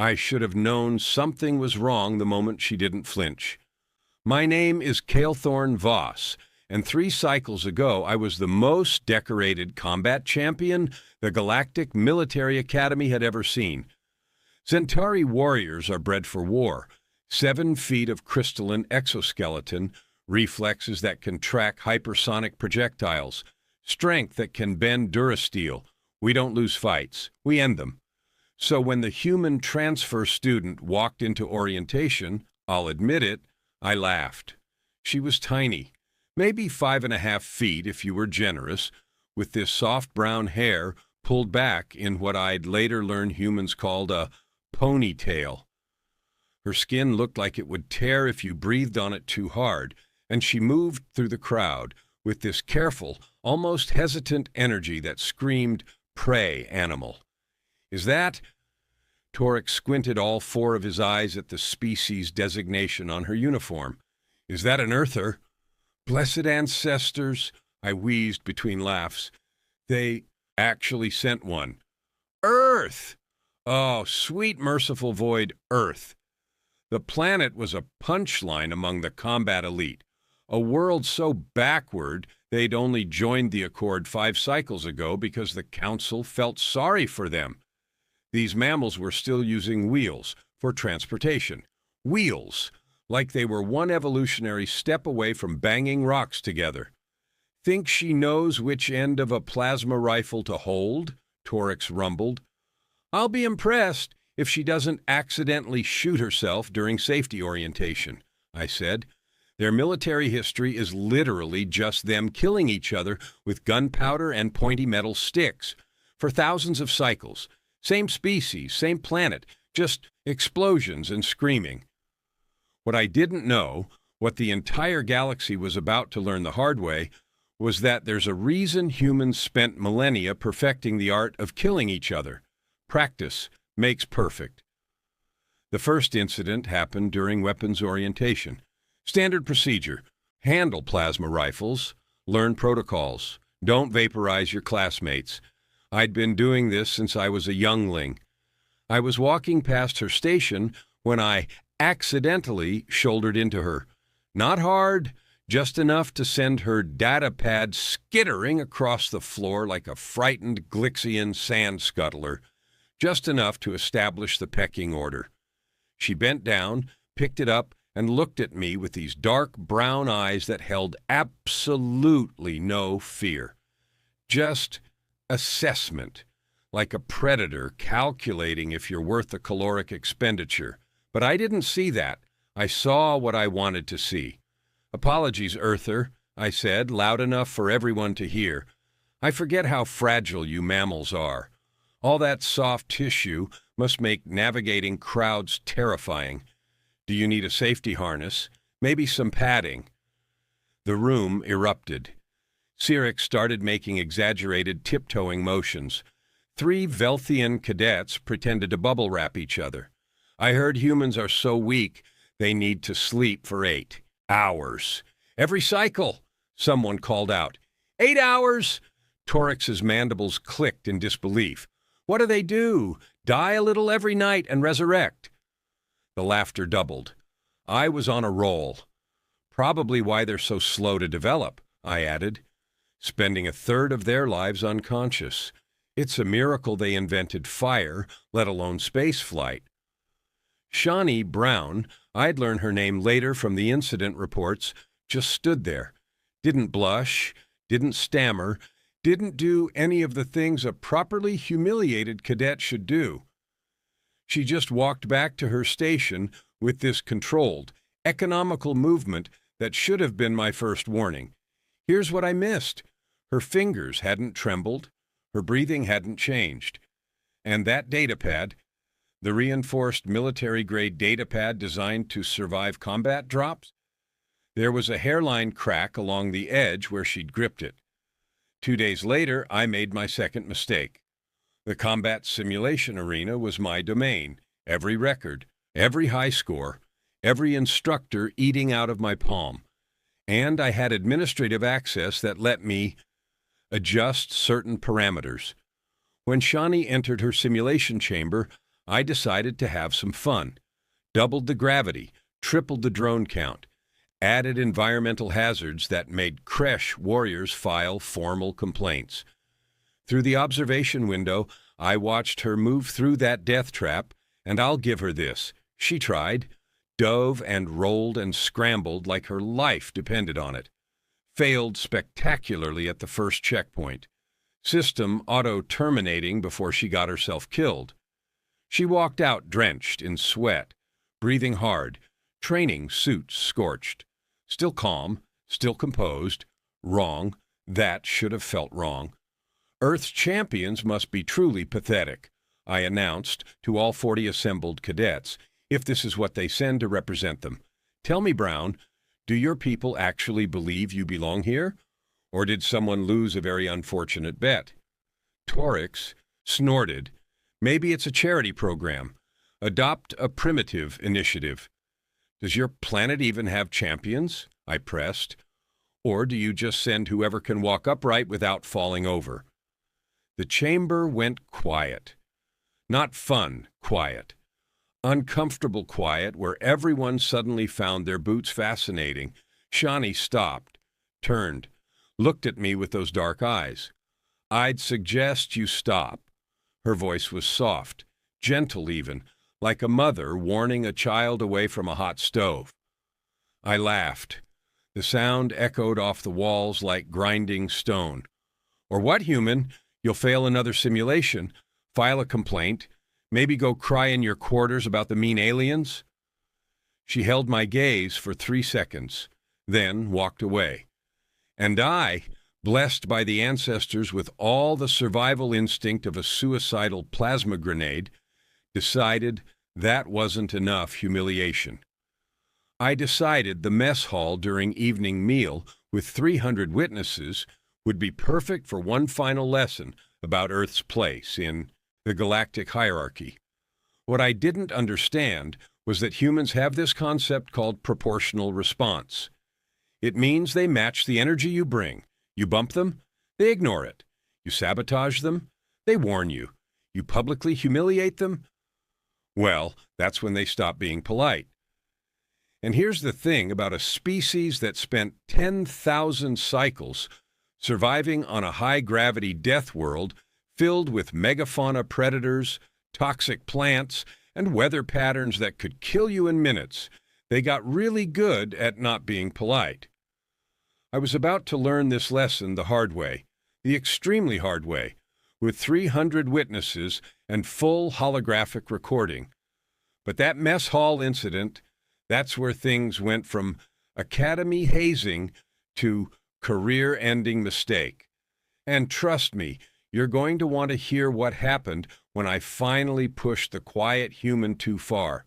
I should have known something was wrong the moment she didn't flinch. My name is Calethorn Voss, and 3 cycles ago I was the most decorated combat champion the Galactic Military Academy had ever seen. Centauri warriors are bred for war. 7 feet of crystalline exoskeleton, reflexes that can track hypersonic projectiles, strength that can bend durasteel. We don't lose fights. We end them. So when the human transfer student walked into orientation, I'll admit it, I laughed. She was tiny, maybe 5.5 feet if you were generous, with this soft brown hair pulled back in what I'd later learn humans called a ponytail. Her skin looked like it would tear if you breathed on it too hard, and she moved through the crowd with this careful, almost hesitant energy that screamed prey animal. Is that? Torek squinted all 4 of his eyes at the species designation on her uniform. Is that an Earther? Blessed ancestors, I wheezed between laughs. They actually sent one. Earth! Oh, sweet merciful void, Earth. The planet was a punchline among the combat elite, a world so backward they'd only joined the Accord 5 cycles ago because the Council felt sorry for them. These mammals were still using wheels for transportation. Wheels, like they were one evolutionary step away from banging rocks together. Think she knows which end of a plasma rifle to hold? Torex rumbled. I'll be impressed if she doesn't accidentally shoot herself during safety orientation, I said. Their military history is literally just them killing each other with gunpowder and pointy metal sticks for thousands of cycles. Same species, same planet, just explosions and screaming. What I didn't know, what the entire galaxy was about to learn the hard way, was that there's a reason humans spent millennia perfecting the art of killing each other. Practice makes perfect. The first incident happened during weapons orientation. Standard procedure: handle plasma rifles, learn protocols, don't vaporize your classmates. I'd been doing this since I was a youngling. I was walking past her station when I accidentally shouldered into her. Not hard, just enough to send her data pad skittering across the floor like a frightened Glixian sand scuttler. Just enough to establish the pecking order. She bent down, picked it up, and looked at me with these dark brown eyes that held absolutely no fear. Just assessment, like a predator calculating if you're worth the caloric expenditure. But I didn't see that. I saw what I wanted to see. Apologies, Earther, I said, loud enough for everyone to hear. I forget how fragile you mammals are. All that soft tissue must make navigating crowds terrifying. Do you need a safety harness? Maybe some padding? The room erupted. Cyric started making exaggerated tiptoeing motions. 3 Velthian cadets pretended to bubble wrap each other. I heard humans are so weak they need to sleep for 8 hours. Every cycle, someone called out. 8 hours? Torex's mandibles clicked in disbelief. What do? Die a little every night and resurrect. The laughter doubled. I was on a roll. Probably why they're so slow to develop, I added. Spending 1/3 of their lives unconscious. It's a miracle they invented fire, let alone space flight. Shawnee Brown, I'd learn her name later from the incident reports, just stood there. Didn't blush, didn't stammer, didn't do any of the things a properly humiliated cadet should do. She just walked back to her station with this controlled, economical movement that should have been my first warning. Here's what I missed. Her fingers hadn't trembled, her breathing hadn't changed. And that datapad, the reinforced military-grade datapad designed to survive combat drops, there was a hairline crack along the edge where she'd gripped it. 2 days later, I made my second mistake. The combat simulation arena was my domain. Every record, every high score, every instructor eating out of my palm. And I had administrative access that let me adjust certain parameters. When Shawnee entered her simulation chamber, I decided to have some fun. Doubled the gravity, tripled the drone count, added environmental hazards that made Kresh warriors file formal complaints. Through the observation window, I watched her move through that death trap, and I'll give her this. She tried, dove and rolled and scrambled like her life depended on it. Failed spectacularly at the first checkpoint. System auto-terminating before she got herself killed. She walked out drenched in sweat, breathing hard, training suit scorched. Still calm, still composed. Wrong. That should have felt wrong. Earth's champions must be truly pathetic, I announced to all 40 assembled cadets, if this is what they send to represent them. Tell me, Brown, do your people actually believe you belong here? Or did someone lose a very unfortunate bet? Torix snorted. Maybe it's a charity program. Adopt a primitive initiative. Does your planet even have champions? I pressed. Or do you just send whoever can walk upright without falling over? The chamber went quiet. Not fun quiet. Uncomfortable quiet where everyone suddenly found their boots fascinating. Shani stopped, turned, looked at me with those dark eyes. I'd suggest you stop. Her voice was soft, gentle even, like a mother warning a child away from a hot stove. I laughed. The sound echoed off the walls like grinding stone. Or what, human? You'll fail another simulation, file a complaint, maybe go cry in your quarters about the mean aliens? She held my gaze for 3 seconds, then walked away. And I, blessed by the ancestors with all the survival instinct of a suicidal plasma grenade, decided that wasn't enough humiliation. I decided the mess hall during evening meal with 300 witnesses would be perfect for one final lesson about Earth's place in the galactic hierarchy. What I didn't understand was that humans have this concept called proportional response. It means they match the energy you bring. You bump them, they ignore it. You sabotage them, they warn you. You publicly humiliate them, well, that's when they stop being polite. And here's the thing about a species that spent 10,000 cycles surviving on a high-gravity death world filled with megafauna predators, toxic plants, and weather patterns that could kill you in minutes. They got really good at not being polite. I was about to learn this lesson the hard way, the extremely hard way, with 300 witnesses and full holographic recording. But that mess hall incident, that's where things went from academy hazing to career-ending mistake. And trust me, you're going to want to hear what happened when I finally pushed the quiet human too far.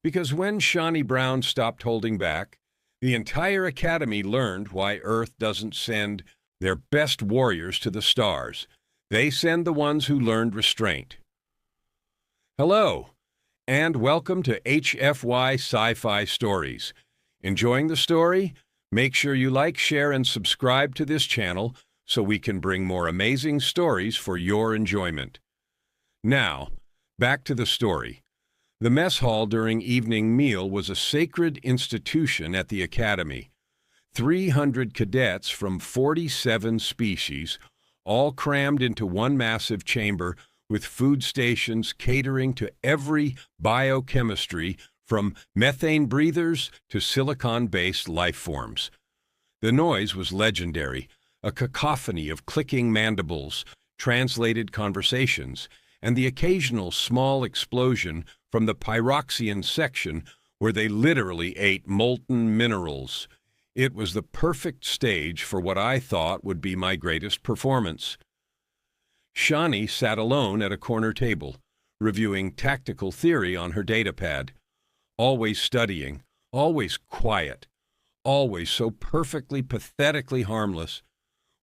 Because when Shani Brown stopped holding back, the entire academy learned why Earth doesn't send their best warriors to the stars. They send the ones who learned restraint. Hello, and welcome to HFY Sci-Fi Stories. Enjoying the story? Make sure you like, share, and subscribe to this channel so we can bring more amazing stories for your enjoyment. Now, back to the story. The mess hall during evening meal was a sacred institution at the academy. 300 cadets from 47 species, all crammed into one massive chamber with food stations catering to every biochemistry from methane breathers to silicon-based life forms. The noise was legendary, a cacophony of clicking mandibles, translated conversations, and the occasional small explosion from the pyroxian section where they literally ate molten minerals. It was the perfect stage for what I thought would be my greatest performance. Shani sat alone at a corner table, reviewing tactical theory on her datapad, always studying, always quiet, always so perfectly, pathetically harmless.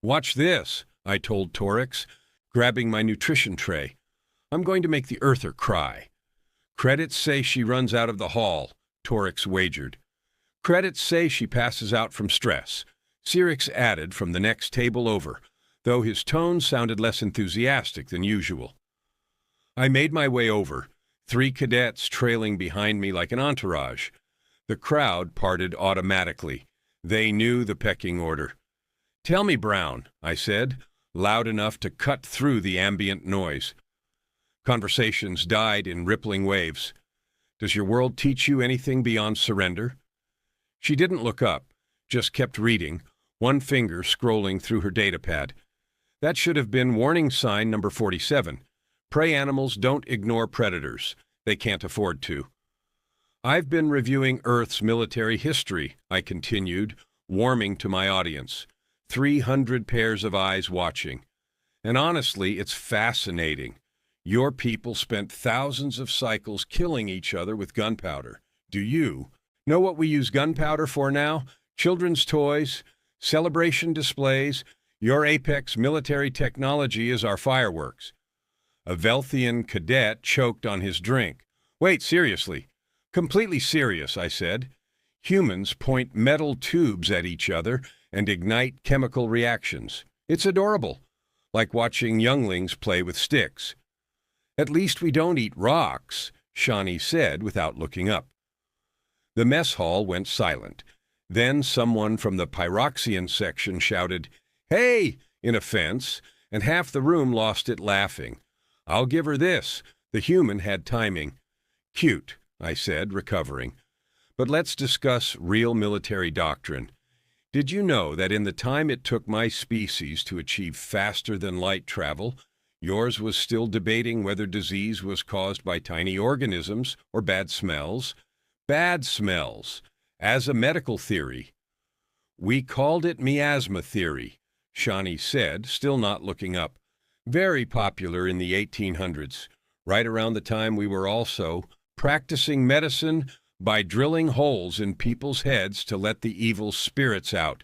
Watch this, I told Torix, grabbing my nutrition tray. I'm going to make the Earther cry. Credits say she runs out of the hall, Torix wagered. Credits say she passes out from stress, Cyrix added from the next table over, though his tone sounded less enthusiastic than usual. I made my way over, 3 cadets trailing behind me like an entourage. The crowd parted automatically. They knew the pecking order. "Tell me, Brown," I said, loud enough to cut through the ambient noise. Conversations died in rippling waves. "Does your world teach you anything beyond surrender?" She didn't look up, just kept reading, one finger scrolling through her datapad. That should have been warning sign number 47. Prey animals don't ignore predators. They can't afford to. "I've been reviewing Earth's military history," I continued, warming to my audience. 300 pairs of eyes watching. "And honestly, it's fascinating. Your people spent thousands of cycles killing each other with gunpowder. Do you know what we use gunpowder for now? Children's toys, celebration displays. Your apex military technology is our fireworks." A Velthian cadet choked on his drink. "Wait, seriously." "Completely serious," I said. "Humans point metal tubes at each other and ignite chemical reactions. It's adorable, like watching younglings play with sticks." "At least we don't eat rocks," Shawnee said without looking up. The mess hall went silent. Then someone from the Pyroxian section shouted, "Hey!" in offense, and half the room lost it laughing. I'll give her this. The human had timing. "Cute," I said, recovering. "But let's discuss real military doctrine. Did you know that in the time it took my species to achieve faster-than-light travel, yours was still debating whether disease was caused by tiny organisms or bad smells? Bad smells, as a medical theory." "We called it miasma theory," Shawnee said, still not looking up. "Very popular in the 1800s, right around the time we were also practicing medicine by drilling holes in people's heads to let the evil spirits out."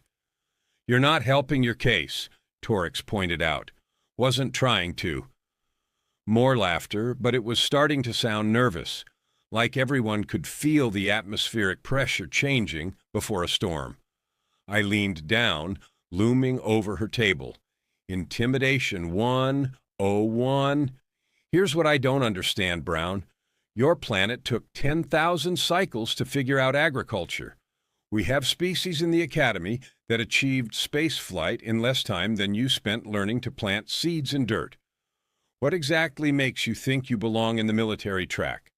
"You're not helping your case," Torix pointed out. "Wasn't trying to." More laughter, but it was starting to sound nervous, like everyone could feel the atmospheric pressure changing before a storm. I leaned down, looming over her table. Intimidation 101. "Here's what I don't understand, Brown. Your planet took 10,000 cycles to figure out agriculture. We have species in the Academy that achieved space flight in less time than you spent learning to plant seeds in dirt. What exactly makes you think you belong in the military track?"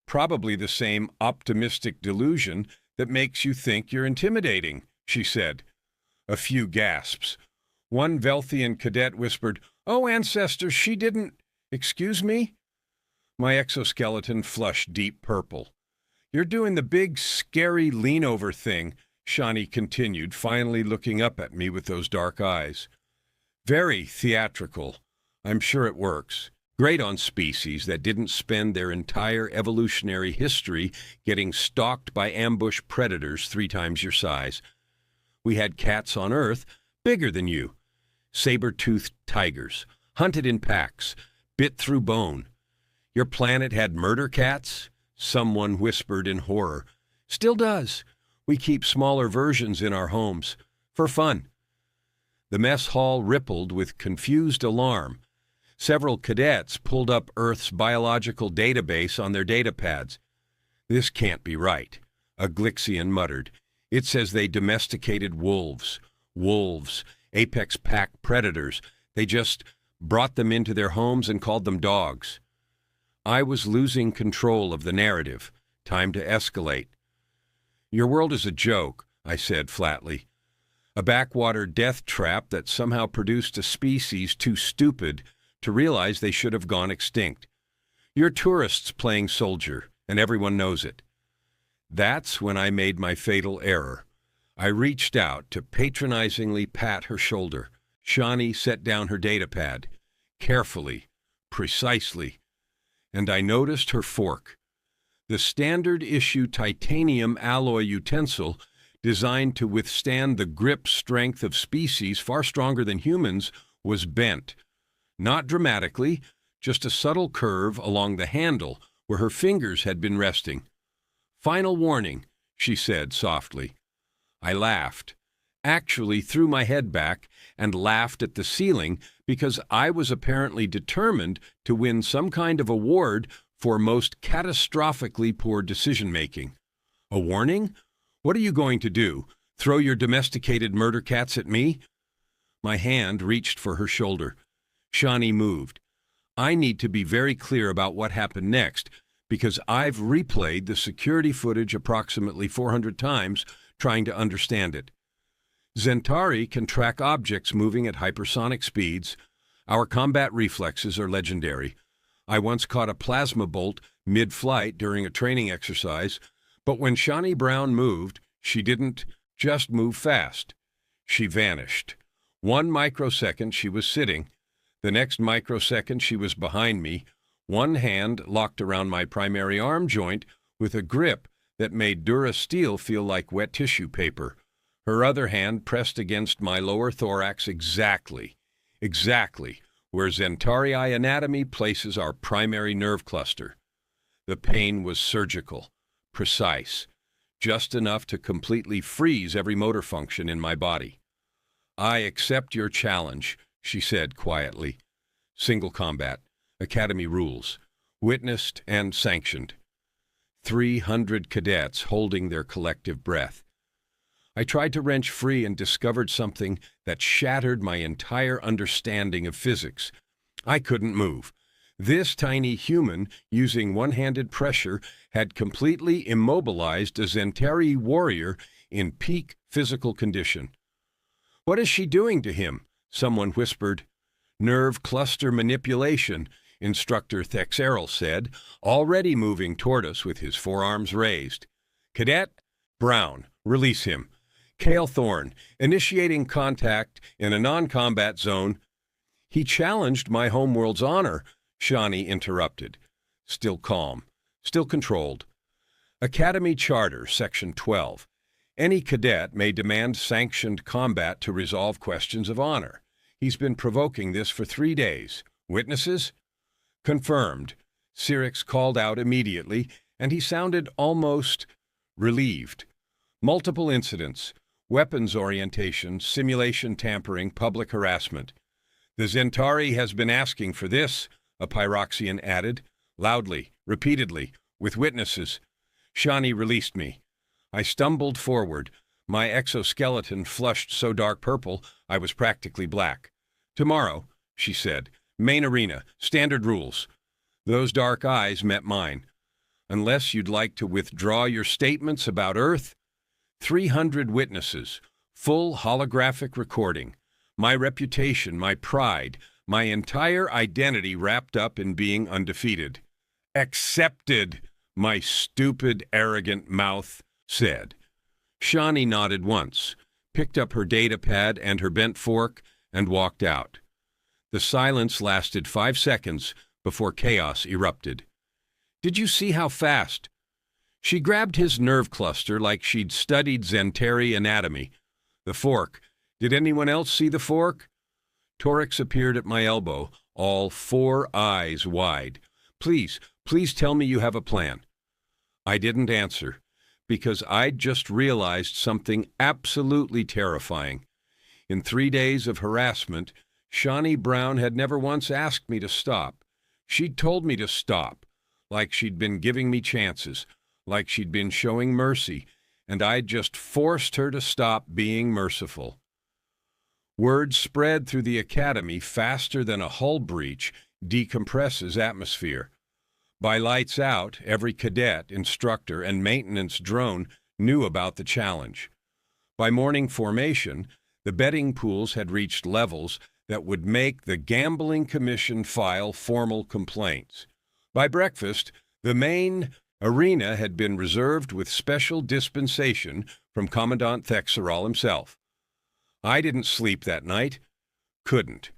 "Probably the same optimistic delusion that makes you think you're intimidating," she said. A few gasps. One Velthian cadet whispered, "Oh, ancestors, she didn't—" "Excuse me?" My exoskeleton flushed deep purple. "You're doing the big, scary lean-over thing," Shawnee continued, finally looking up at me with those dark eyes. "Very theatrical. I'm sure it works. Great on species that didn't spend their entire evolutionary history getting stalked by ambush predators 3 times your size. We had cats on Earth bigger than you. Saber-toothed tigers, hunted in packs, bit through bone. Your planet had murder cats?" Someone whispered in horror. "Still does. We keep smaller versions in our homes. For fun." The mess hall rippled with confused alarm. Several cadets pulled up Earth's biological database on their datapads. "This can't be right," a Glixian muttered. "It says they domesticated wolves. Wolves, apex pack predators. They just brought them into their homes and called them dogs." I was losing control of the narrative. Time to escalate. "Your world is a joke," I said flatly. "A backwater death trap that somehow produced a species too stupid to realize they should have gone extinct. You're tourists playing soldier, and everyone knows it." That's when I made my fatal error. I reached out to patronizingly pat her shoulder. Shawnee set down her datapad. Carefully, precisely. And I noticed her fork. The standard-issue titanium alloy utensil designed to withstand the grip strength of species far stronger than humans was bent. Not dramatically, just a subtle curve along the handle where her fingers had been resting. "Final warning," she said softly. I laughed, actually threw my head back and laughed at the ceiling because I was apparently determined to win some kind of award for most catastrophically poor decision-making. A warning? What are you going to do? Throw your domesticated murder cats at me? My hand reached for her shoulder. Shani moved. I need to be very clear about what happened next, because I've replayed the security footage approximately 400 times trying to understand it. Zentari can track objects moving at hypersonic speeds. Our combat reflexes are legendary. I once caught a plasma bolt mid-flight during a training exercise, but when Shani Brown moved, she didn't just move fast. She vanished. 1 microsecond she was sitting. The next microsecond she was behind me, one hand locked around my primary arm joint with a grip that made Durasteel feel like wet tissue paper. Her other hand pressed against my lower thorax exactly where Zentarii anatomy places our primary nerve cluster. The pain was surgical, precise, just enough to completely freeze every motor function in my body. I accept your challenge, she said quietly. Single combat, Academy rules, witnessed and sanctioned. 300 cadets holding their collective breath. I tried to wrench free and discovered something that shattered my entire understanding of physics. I couldn't move. This tiny human, using one-handed pressure, had completely immobilized a Zentari warrior in peak physical condition. "What is she doing to him?" someone whispered. "Nerve cluster manipulation," Instructor Thexerl said, already moving toward us with his forearms raised. "Cadet Brown, release him. Cale Thorne, initiating contact in a non-combat zone." "He challenged my Homeworld's honor," Shani interrupted. Still calm, still controlled. Academy Charter, Section 12. Any cadet may demand sanctioned combat to resolve questions of honor. He's been provoking this for 3 days. Witnesses? Confirmed. Cyrix called out immediately, and he sounded almost relieved. Multiple incidents, weapons orientation, simulation tampering, public harassment. "The Zentari has been asking for this," a Pyroxian added, loudly, repeatedly, with witnesses. Shani released me. I stumbled forward, my exoskeleton flushed so dark purple I was practically black. "Tomorrow," she said. "Main arena, standard rules." Those dark eyes met mine. "Unless you'd like to withdraw your statements about Earth?" 300 witnesses, full holographic recording. My reputation, my pride, my entire identity wrapped up in being undefeated. "Accepted," my stupid, arrogant mouth said. Shani nodded once, picked up her data pad and her bent fork, and walked out. The silence lasted 5 seconds before chaos erupted. "Did you see how fast?" She grabbed his nerve cluster like she'd studied Zentari anatomy. "The fork. Did anyone else see the fork?" Torix appeared at my elbow, all 4 eyes wide. Please tell me you have a plan." I didn't answer, because I'd just realized something absolutely terrifying. In 3 days of harassment, Shani Brown had never once asked me to stop. She'd told me to stop, like she'd been giving me chances, like she'd been showing mercy, and I'd just forced her to stop being merciful. Word spread through the academy faster than a hull breach decompresses atmosphere. By lights out, every cadet, instructor, and maintenance drone knew about the challenge. By morning formation, the betting pools had reached levels that would make the Gambling Commission file formal complaints. By breakfast, the main arena had been reserved with special dispensation from Commandant Thexerl himself. I didn't sleep that night. Couldn't.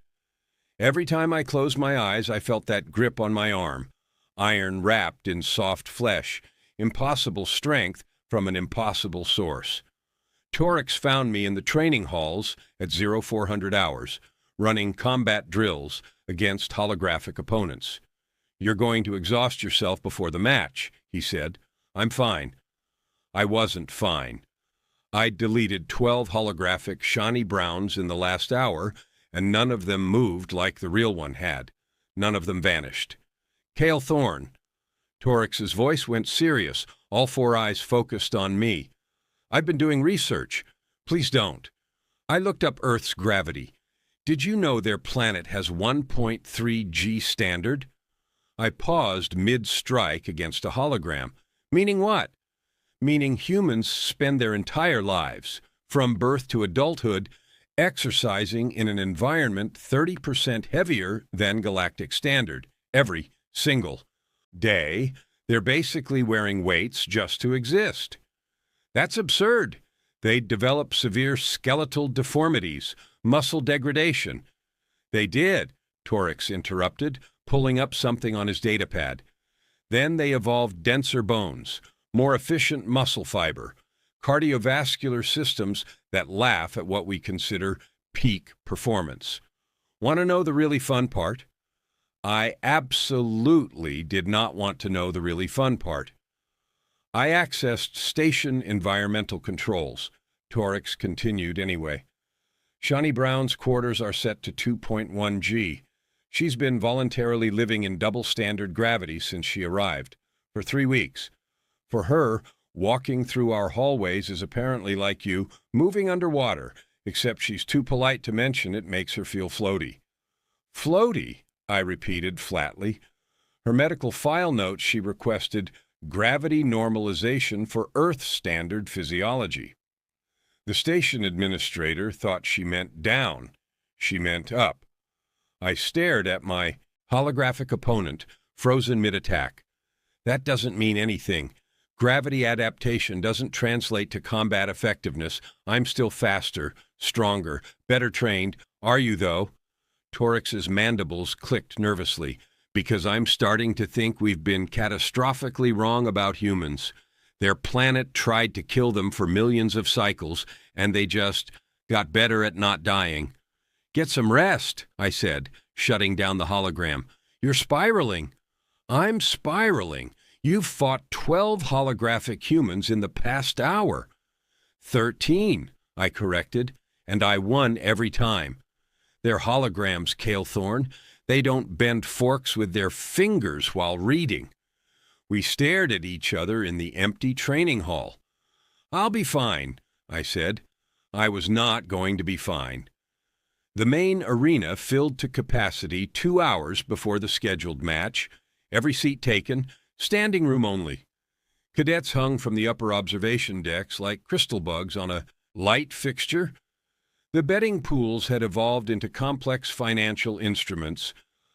Every time I closed my eyes, I felt that grip on my arm, iron wrapped in soft flesh, impossible strength from an impossible source. Torix found me in the training halls at 0400 hours, running combat drills against holographic opponents. "You're going to exhaust yourself before the match," he said. "I'm fine." I wasn't fine. I'd deleted 12 holographic Shani Browns in the last hour, and none of them moved like the real one had. None of them vanished. "Cale Thorne." Torix's voice went serious, all four eyes focused on me. I've been doing research. Please don't. I looked up Earth's gravity. Did you know their planet has 1.3 G standard? I paused mid-strike against a hologram. Meaning what? Meaning humans spend their entire lives, from birth to adulthood, exercising in an environment 30% heavier than galactic standard, every single day. They're basically wearing weights just to exist. That's absurd. They'd develop severe skeletal deformities, muscle degradation. They did, Torix interrupted, pulling up something on his datapad. Then they evolved denser bones, more efficient muscle fiber, cardiovascular systems that laugh at what we consider peak performance. Want to know the really fun part? I absolutely did not want to know the really fun part. I accessed station environmental controls. Torix continued anyway. Shani Brown's quarters are set to 2.1 G. She's been voluntarily living in double standard gravity since she arrived, for 3 weeks. For her, walking through our hallways is apparently like you, moving underwater, except she's too polite to mention it makes her feel floaty. Floaty, I repeated flatly. Her medical file notes she requested gravity normalization for Earth standard physiology. The station administrator thought she meant down. She meant up. I stared at my holographic opponent, frozen mid-attack. That doesn't mean anything. Gravity adaptation doesn't translate to combat effectiveness. I'm still faster, stronger, better trained. Are you, though? Torix's mandibles clicked nervously, because I'm starting to think we've been catastrophically wrong about humans. Their planet tried to kill them for millions of cycles, and they just got better at not dying. Get some rest, I said, shutting down the hologram. You're spiraling. I'm spiraling. You've fought 12 holographic humans in the past hour. 13, I corrected, and I won every time. They're holograms, Calethorn. They don't bend forks with their fingers while reading. We stared at each other in the empty training hall. I'll be fine, I said. I was not going to be fine. The main arena filled to capacity 2 hours before the scheduled match. Every seat taken, standing room only. Cadets hung from the upper observation decks like crystal bugs on a light fixture. The betting pools had evolved into complex financial instruments.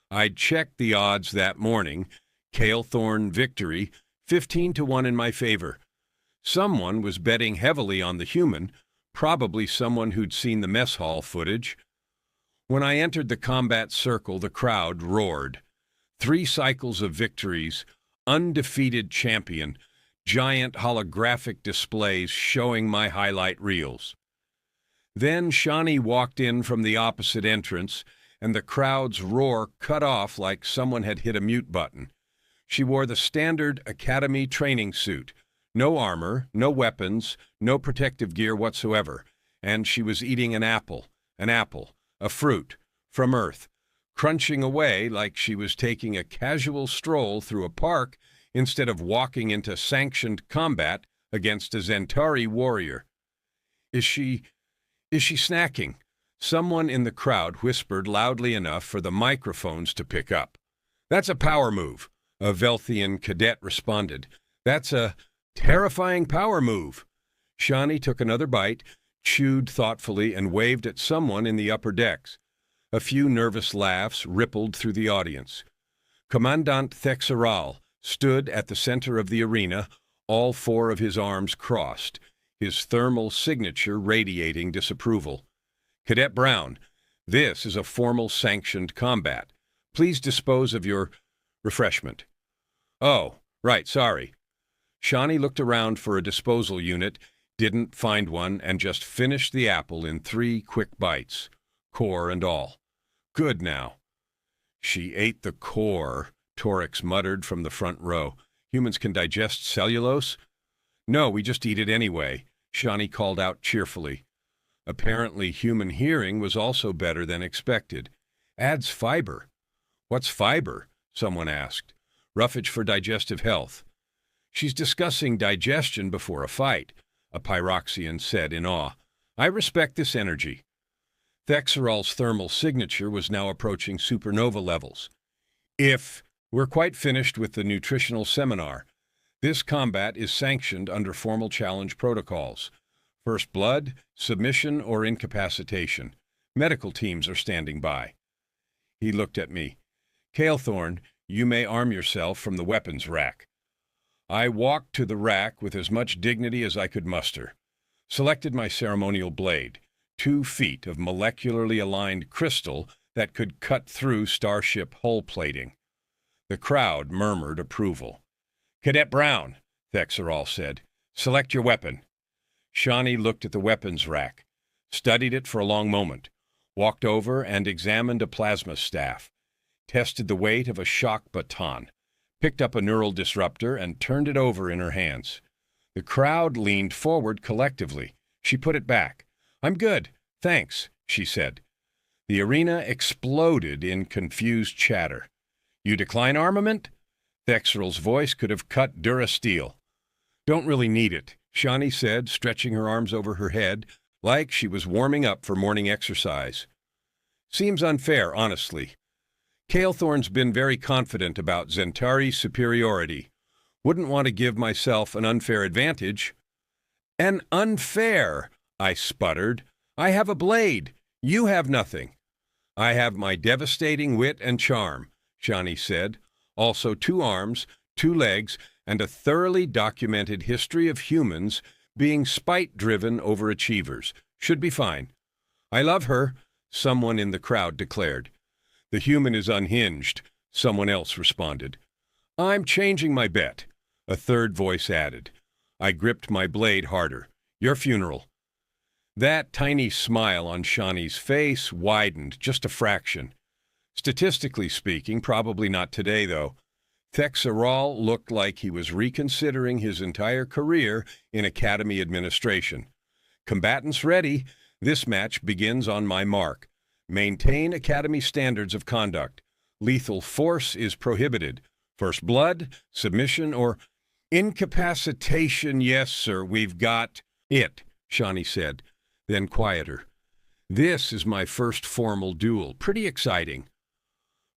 I'd checked the odds that morning. Calethorn victory, 15-1 in my favor. Someone was betting heavily on the human, probably someone who'd seen the mess hall footage. When I entered the combat circle, the crowd roared. 3 cycles of victories, undefeated champion, giant holographic displays showing my highlight reels. Then Shani walked in from the opposite entrance, and the crowd's roar cut off like someone had hit a mute button. She wore the standard academy training suit, no armor, no weapons, no protective gear whatsoever, and she was eating an apple, a fruit, from Earth, crunching away like she was taking a casual stroll through a park instead of walking into sanctioned combat against a Zentari warrior. Is she snacking? Someone in the crowd whispered loudly enough for the microphones to pick up. That's a power move, a Velthian cadet responded. That's a terrifying power move. Shani took another bite, chewed thoughtfully, and waved at someone in the upper decks. A few nervous laughs rippled through the audience. Commandant Thexeral stood at the center of the arena, all 4 of his arms crossed, his thermal signature radiating disapproval. Cadet Brown, this is a formal sanctioned combat. Please dispose of your refreshment. Oh, right, sorry. Shani looked around for a disposal unit, didn't find one, and just finished the apple in 3 quick bites, core and all. Good now. She ate the core, Torix muttered from the front row. Humans can digest cellulose? No, we just eat it anyway, Shani called out cheerfully. Apparently human hearing was also better than expected. Adds fiber. What's fiber? Someone asked. roughage for digestive health. She's discussing digestion before a fight, a Pyroxian said in awe. I respect this energy. Thexerol's thermal signature was now approaching supernova levels. If we're quite finished with the nutritional seminar, this combat is sanctioned under formal challenge protocols. First blood, submission, or incapacitation. Medical teams are standing by. He looked at me. Calethorn, you may arm yourself from the weapons rack. I walked to the rack with as much dignity as I could muster. Selected my ceremonial blade, 2 feet of molecularly aligned crystal that could cut through starship hull plating. The crowd murmured approval. Cadet Brown, Thexerol said, select your weapon. Shawnee looked at the weapons rack, studied it for a long moment, walked over and examined a plasma staff, tested the weight of a shock baton, picked up a neural disruptor and turned it over in her hands. The crowd leaned forward collectively. She put it back. I'm good, thanks, she said. The arena exploded in confused chatter. You decline armament? Thexerol's voice could have cut Durasteel. Don't really need it, Shawnee said, stretching her arms over her head, like she was warming up for morning exercise. Seems unfair, honestly. Calethorn's been very confident about Zentari's superiority. Wouldn't want to give myself an unfair advantage. An unfair, I sputtered. I have a blade. You have nothing. I have my devastating wit and charm, Shawnee said. Also 2 arms, 2 legs, and a thoroughly documented history of humans being spite-driven overachievers. Should be fine. I love her, someone in the crowd declared. The human is unhinged, someone else responded. I'm changing my bet, a third voice added. I gripped my blade harder. Your funeral. That tiny smile on Shawnee's face widened just a fraction. Statistically speaking, probably not today, though. Thexerol looked like he was reconsidering his entire career in Academy administration. Combatants ready. This match begins on my mark. Maintain Academy standards of conduct. Lethal force is prohibited. First blood, submission, or incapacitation. Yes, sir, we've got it, Shawnee said, then quieter. This is my first formal duel. Pretty exciting.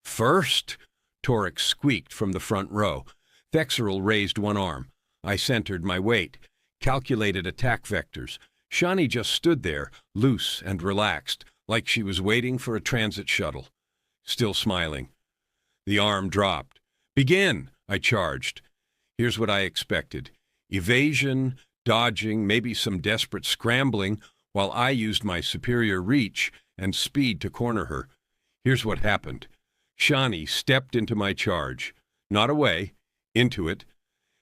First? Torix squeaked from the front row. Thexerol raised one arm. I centered my weight, calculated attack vectors. Shawnee just stood there, loose and relaxed, like she was waiting for a transit shuttle. Still smiling. The arm dropped. Begin, I charged. Here's what I expected. Evasion, dodging, maybe some desperate scrambling, while I used my superior reach and speed to corner her. Here's what happened. Shawnee stepped into my charge, not away, into it,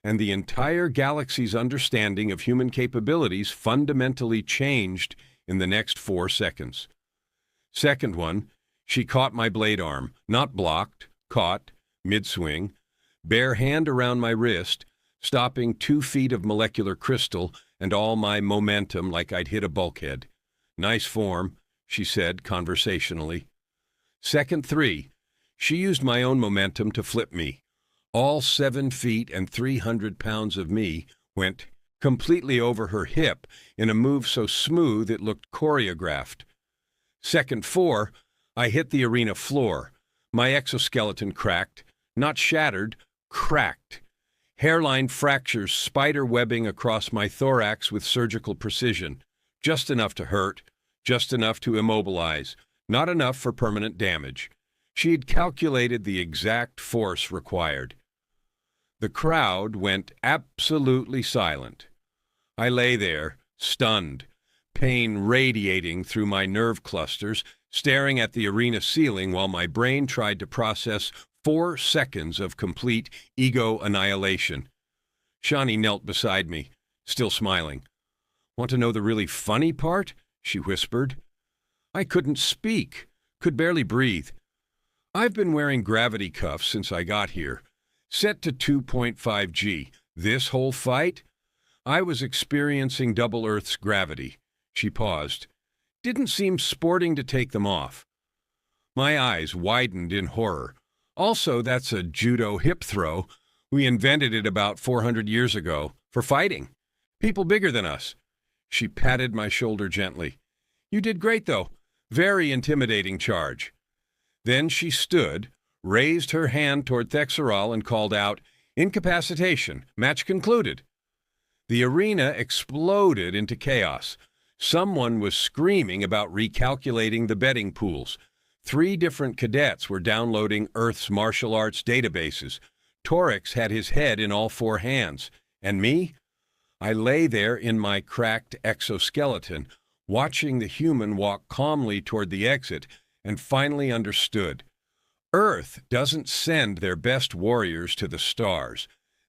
and the entire galaxy's understanding of human capabilities fundamentally changed in the next 4 seconds. Second one, she caught my blade arm, not blocked, caught, mid-swing, bare hand around my wrist, stopping 2 feet of molecular crystal and all my momentum like I'd hit a bulkhead. Nice form, she said conversationally. Second 3, she used my own momentum to flip me. All 7 feet and 300 pounds of me went completely over her hip in a move so smooth it looked choreographed. Second 4, I hit the arena floor. My exoskeleton cracked, not shattered, cracked. Hairline fractures spider webbing across my thorax with surgical precision. Just enough to hurt, just enough to immobilize, not enough for permanent damage. She'd calculated the exact force required. The crowd went absolutely silent. I lay there, stunned, pain radiating through my nerve clusters, staring at the arena ceiling while my brain tried to process 4 seconds of complete ego annihilation. Shawnee knelt beside me, still smiling. Want to know the really funny part? She whispered. I couldn't speak, could barely breathe. I've been wearing gravity cuffs since I got here, set to 2.5 G. This whole fight, I was experiencing double Earth's gravity. She paused. Didn't seem sporting to take them off. My eyes widened in horror. Also, that's a judo hip throw. We invented it about 400 years ago for fighting. People bigger than us. She patted my shoulder gently. You did great, though. Very intimidating charge. Then she stood, raised her hand toward Thexeral and called out, Incapacitation. Match concluded. The arena exploded into chaos. Someone was screaming about recalculating the betting pools. 3 different cadets were downloading Earth's martial arts databases. Torix had his head in all 4 hands. And me? I lay there in my cracked exoskeleton, watching the human walk calmly toward the exit, and finally understood. Earth doesn't send their best warriors to the stars.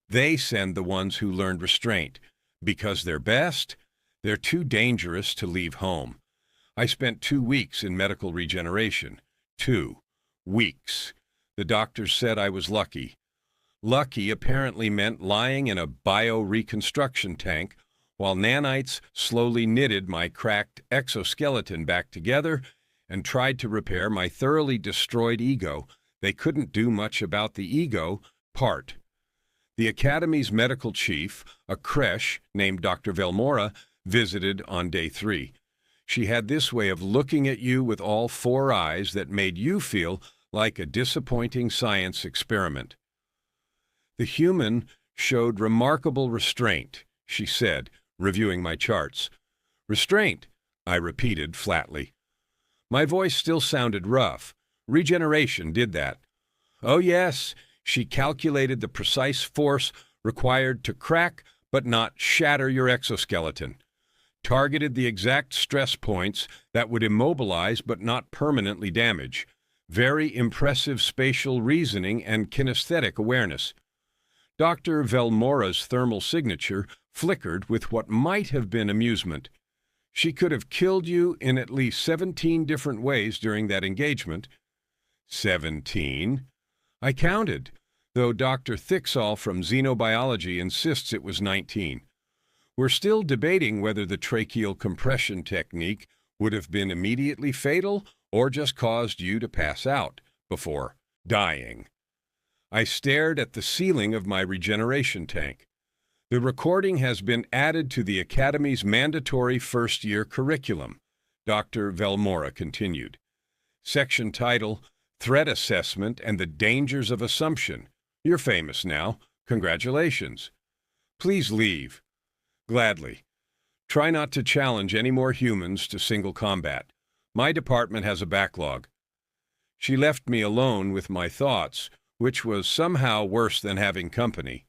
They send the ones who learned restraint. Because they're best, they're too dangerous to leave home. I spent 2 weeks in medical regeneration. 2 weeks. The doctors said I was lucky. Lucky apparently meant lying in a bioreconstruction tank while nanites slowly knitted my cracked exoskeleton back together and tried to repair my thoroughly destroyed ego. They couldn't do much about the ego part. The Academy's medical chief, a creche named Dr. Velmora, visited on day 3. She had this way of looking at you with all 4 eyes that made you feel like a disappointing science experiment. The human showed remarkable restraint, she said, reviewing my charts. Restraint, I repeated flatly. My voice still sounded rough. Regeneration did that. Oh yes, she calculated the precise force required to crack but not shatter your exoskeleton. Targeted the exact stress points that would immobilize but not permanently damage. Very impressive spatial reasoning and kinesthetic awareness. Dr. Velmora's thermal signature flickered with what might have been amusement. She could have killed you in at least 17 different ways during that engagement. 17? I counted, though Dr. Thixall from Xenobiology insists it was 19. We're still debating whether the tracheal compression technique would have been immediately fatal or just caused you to pass out before dying. I stared at the ceiling of my regeneration tank. The recording has been added to the Academy's mandatory first-year curriculum, Dr. Velmora continued. Section title, Threat Assessment and the Dangers of Assumption. You're famous now. Congratulations. Please leave. Gladly. Try not to challenge any more humans to single combat. My department has a backlog. She left me alone with my thoughts, which was somehow worse than having company.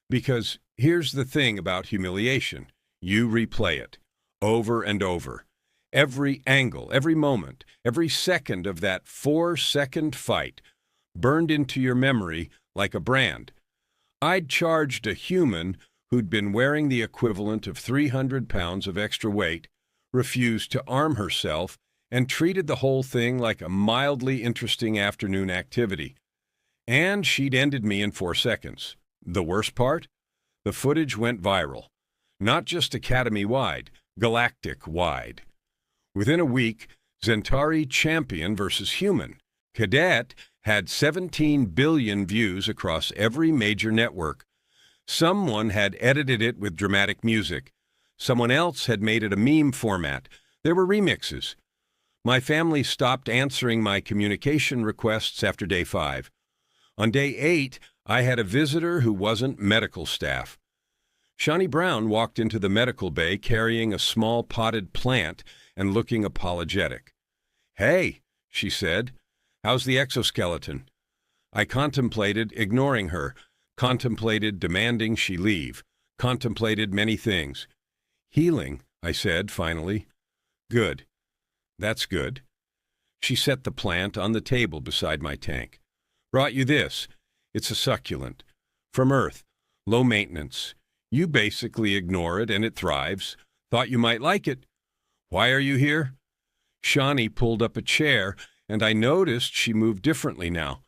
Because here's the thing about humiliation. You replay it, over and over. Every angle, every moment, every second of that 4-second fight, burned into your memory like a brand. I'd charged a human who'd been wearing the equivalent of 300 pounds of extra weight, refused to arm herself, and treated the whole thing like a mildly interesting afternoon activity. And she'd ended me in 4 seconds. The worst part? The footage went viral. Not just Academy-wide, galactic-wide. Within a week, Zentari champion versus human. Cadet had 17 billion views across every major network. Someone had edited it with dramatic music. Someone else had made it a meme format. There were remixes. My family stopped answering my communication requests after day 5. On day 8, I had a visitor who wasn't medical staff. Shawnee Brown walked into the medical bay carrying a small potted plant and looking apologetic. "Hey," she said, "how's the exoskeleton?" I contemplated ignoring her, contemplated demanding she leave, contemplated many things. "Healing," I said finally. "Good. That's good." She set the plant on the table beside my tank. "Brought you this. It's a succulent. From Earth. Low maintenance. You basically ignore it and it thrives. Thought you might like it. Why are you here?" Shawnee pulled up a chair, and I noticed she moved differently now.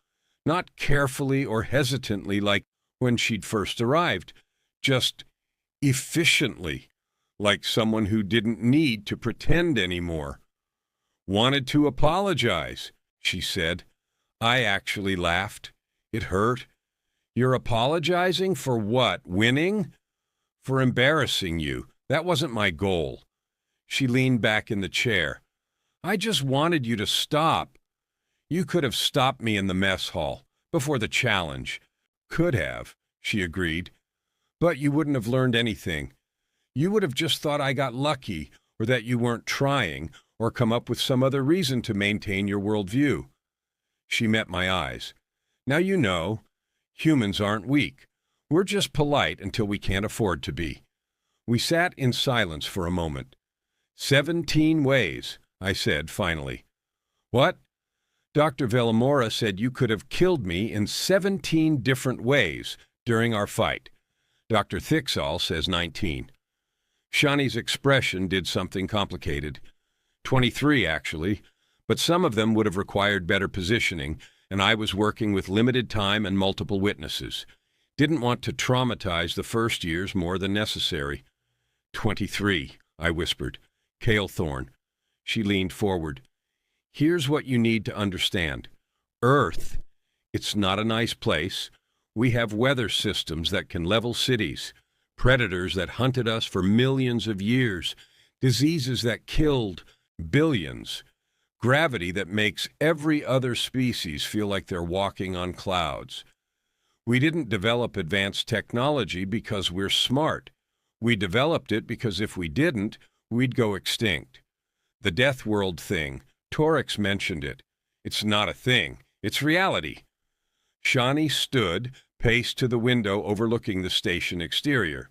Not carefully or hesitantly like when she'd first arrived. Just efficiently, like someone who didn't need to pretend anymore. "Wanted to apologize," she said. I actually laughed. It hurt. You're apologizing for what? Winning? For embarrassing you. That wasn't my goal. She leaned back in the chair. I just wanted you to stop. You could have stopped me in the mess hall, before the challenge. Could have, she agreed. But you wouldn't have learned anything. You would have just thought I got lucky, or that you weren't trying, or come up with some other reason to maintain your worldview. She met my eyes. Now you know, humans aren't weak. We're just polite until we can't afford to be. We sat in silence for a moment. 17 ways, I said finally. What? Dr. Villamora said you could have killed me in 17 different ways during our fight. Dr. Thicksall says 19. Shani's expression did something complicated. 23, actually, but some of them would have required better positioning, and I was working with limited time and multiple witnesses. Didn't want to traumatize the first years more than necessary. 23, I whispered. Cale Thorne. She leaned forward. Here's what you need to understand. Earth, it's not a nice place. We have weather systems that can level cities, predators that hunted us for millions of years, diseases that killed billions, gravity that makes every other species feel like they're walking on clouds. We didn't develop advanced technology because we're smart. We developed it because if we didn't, we'd go extinct. The Death World thing, Torix mentioned it. It's not a thing. It's reality. Shani stood, paced to the window overlooking the station exterior.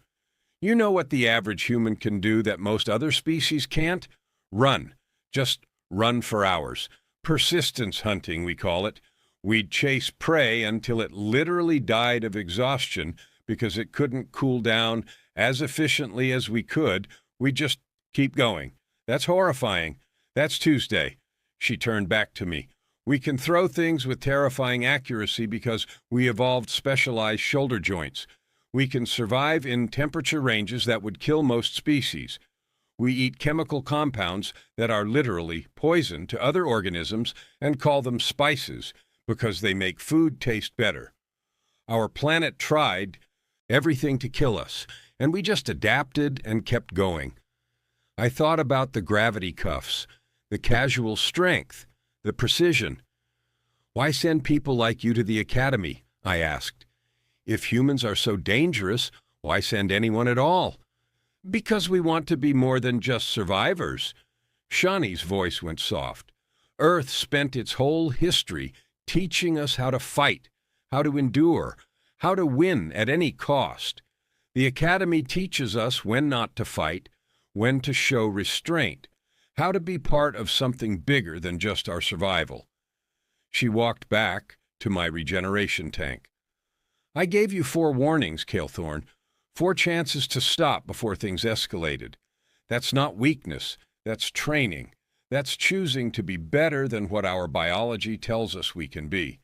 You know what the average human can do that most other species can't? Run. Just run for hours. Persistence hunting, we call it. We'd chase prey until it literally died of exhaustion because it couldn't cool down as efficiently as we could. We'd just keep going. That's horrifying. That's Tuesday. She turned back to me. We can throw things with terrifying accuracy because we evolved specialized shoulder joints. We can survive in temperature ranges that would kill most species. We eat chemical compounds that are literally poison to other organisms and call them spices because they make food taste better. Our planet tried everything to kill us, and we just adapted and kept going. I thought about the gravity cuffs, the casual strength, the precision. Why send people like you to the academy? I asked. If humans are so dangerous, why send anyone at all? Because we want to be more than just survivors. Shani's voice went soft. Earth spent its whole history teaching us how to fight, how to endure, how to win at any cost. The academy teaches us when not to fight, when to show restraint, how to be part of something bigger than just our survival. She walked back to my regeneration tank. I gave you 4 warnings, Cale Thorne. 4 chances to stop before things escalated. That's not weakness. That's training. That's choosing to be better than what our biology tells us we can be.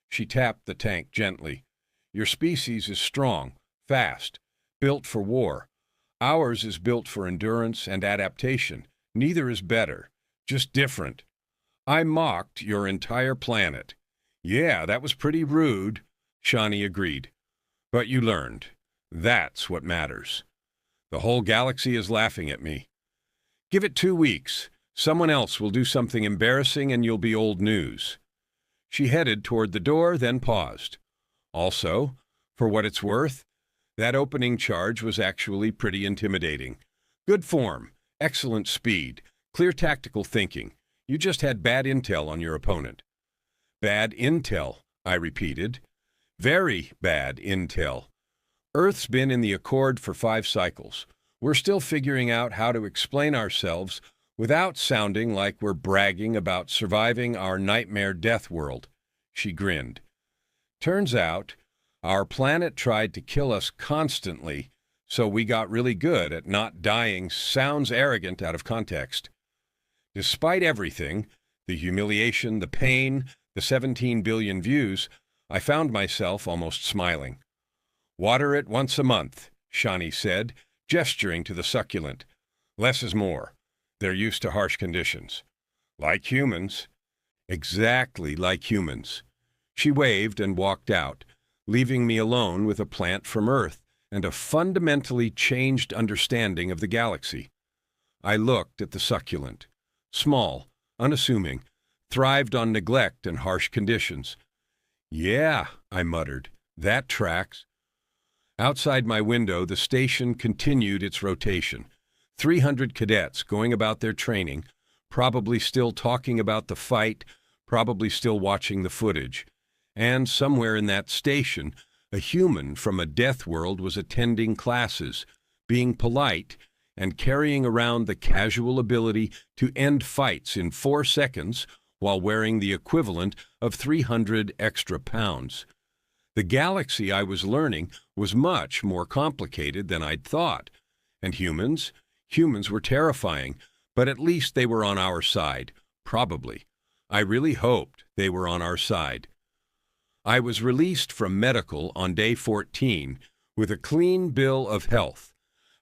She tapped the tank gently. Your species is strong, fast, built for war. Ours is built for endurance and adaptation. Neither is better, just different. I mocked your entire planet. Yeah, that was pretty rude, Shani agreed. But you learned. That's what matters. The whole galaxy is laughing at me. Give it 2 weeks. Someone else will do something embarrassing and you'll be old news. She headed toward the door, then paused. Also, for what it's worth, that opening charge was actually pretty intimidating. Good form, excellent speed, clear tactical thinking. You just had bad intel on your opponent. Bad intel, I repeated. Very bad intel. Earth's been in the Accord for 5 cycles. We're still figuring out how to explain ourselves without sounding like we're bragging about surviving our nightmare death world. She grinned. Turns out, our planet tried to kill us constantly, so we got really good at not dying. Sounds arrogant out of context. Despite everything, the humiliation, the pain, the 17 billion views, I found myself almost smiling. Water it once a month, Shani said, gesturing to the succulent. Less is more. They're used to harsh conditions. Like humans. Exactly like humans. She waved and walked out, leaving me alone with a plant from Earth and a fundamentally changed understanding of the galaxy. I looked at the succulent. Small, unassuming, thrived on neglect and harsh conditions. "Yeah," I muttered, "that tracks." Outside my window, the station continued its rotation. 300 cadets going about their training, probably still talking about the fight, probably still watching the footage. And somewhere in that station, a human from a death world was attending classes, being polite, and carrying around the casual ability to end fights in 4 seconds while wearing the equivalent of 300 extra pounds. The galaxy I was learning was much more complicated than I'd thought. And humans were terrifying, but at least they were on our side. Probably. I really hoped they were on our side. I was released from medical on day 14 with a clean bill of health,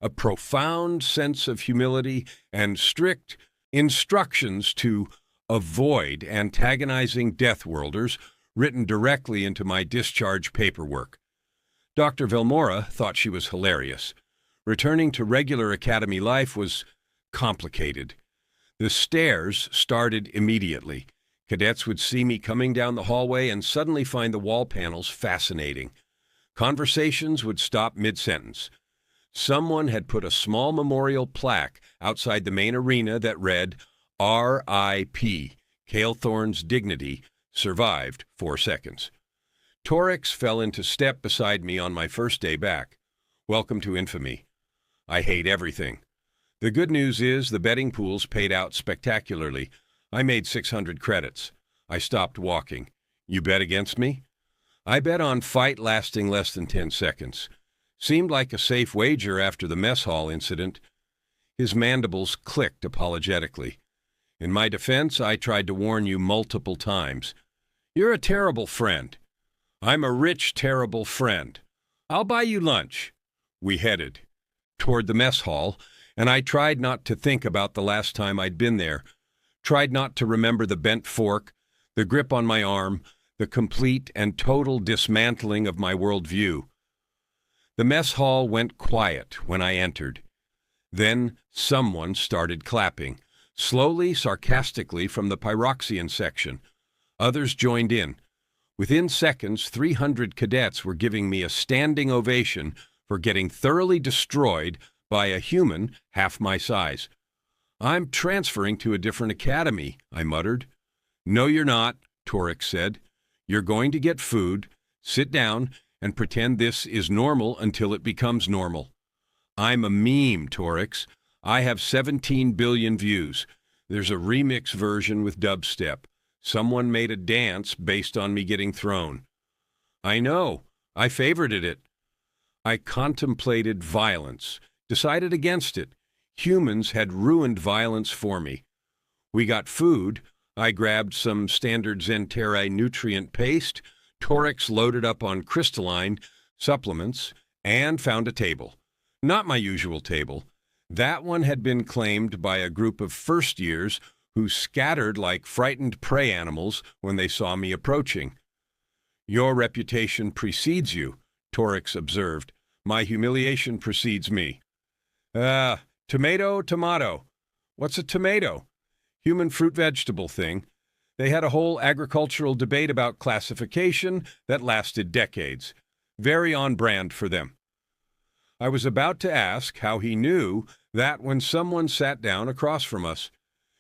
a profound sense of humility, and strict instructions to avoid antagonizing Deathworlders written directly into my discharge paperwork. Dr. Velmora thought she was hilarious. Returning to regular academy life was complicated. The stares started immediately. Cadets would see me coming down the hallway and suddenly find the wall panels fascinating. Conversations would stop mid-sentence. Someone had put a small memorial plaque outside the main arena that read, R.I.P. Calethorn's dignity survived 4 seconds. Torix fell into step beside me on my first day back. Welcome to infamy. I hate everything. The good news is the betting pools paid out spectacularly. I made 600 credits. I stopped walking. You bet against me? I bet on fight lasting less than 10 seconds. Seemed like a safe wager after the mess hall incident. His mandibles clicked apologetically. In my defense, I tried to warn you multiple times. You're a terrible friend. I'm a rich, terrible friend. I'll buy you lunch. We headed toward the mess hall, and I tried not to think about the last time I'd been there. Tried not to remember the bent fork, the grip on my arm, the complete and total dismantling of my worldview. The mess hall went quiet when I entered. Then someone started clapping, slowly, sarcastically from the Pyroxian section. Others joined in. Within seconds, 300 cadets were giving me a standing ovation for getting thoroughly destroyed by a human half my size. I'm transferring to a different academy, I muttered. No, you're not, Torix said. You're going to get food, sit down, and pretend this is normal until it becomes normal. I'm a meme, Torix. I have 17 billion views. There's a remix version with dubstep. Someone made a dance based on me getting thrown. I know. I favorited it. I contemplated violence, decided against it. Humans had ruined violence for me. We got food. I grabbed some standard Zenterra nutrient paste. Torix loaded up on crystalline supplements and found a table. Not my usual table. That one had been claimed by a group of first years who scattered like frightened prey animals when they saw me approaching. Your reputation precedes you, Torix observed. My humiliation precedes me. Tomato, tomato. What's a tomato? Human fruit vegetable thing. They had a whole agricultural debate about classification that lasted decades. Very on brand for them. I was about to ask how he knew that when someone sat down across from us.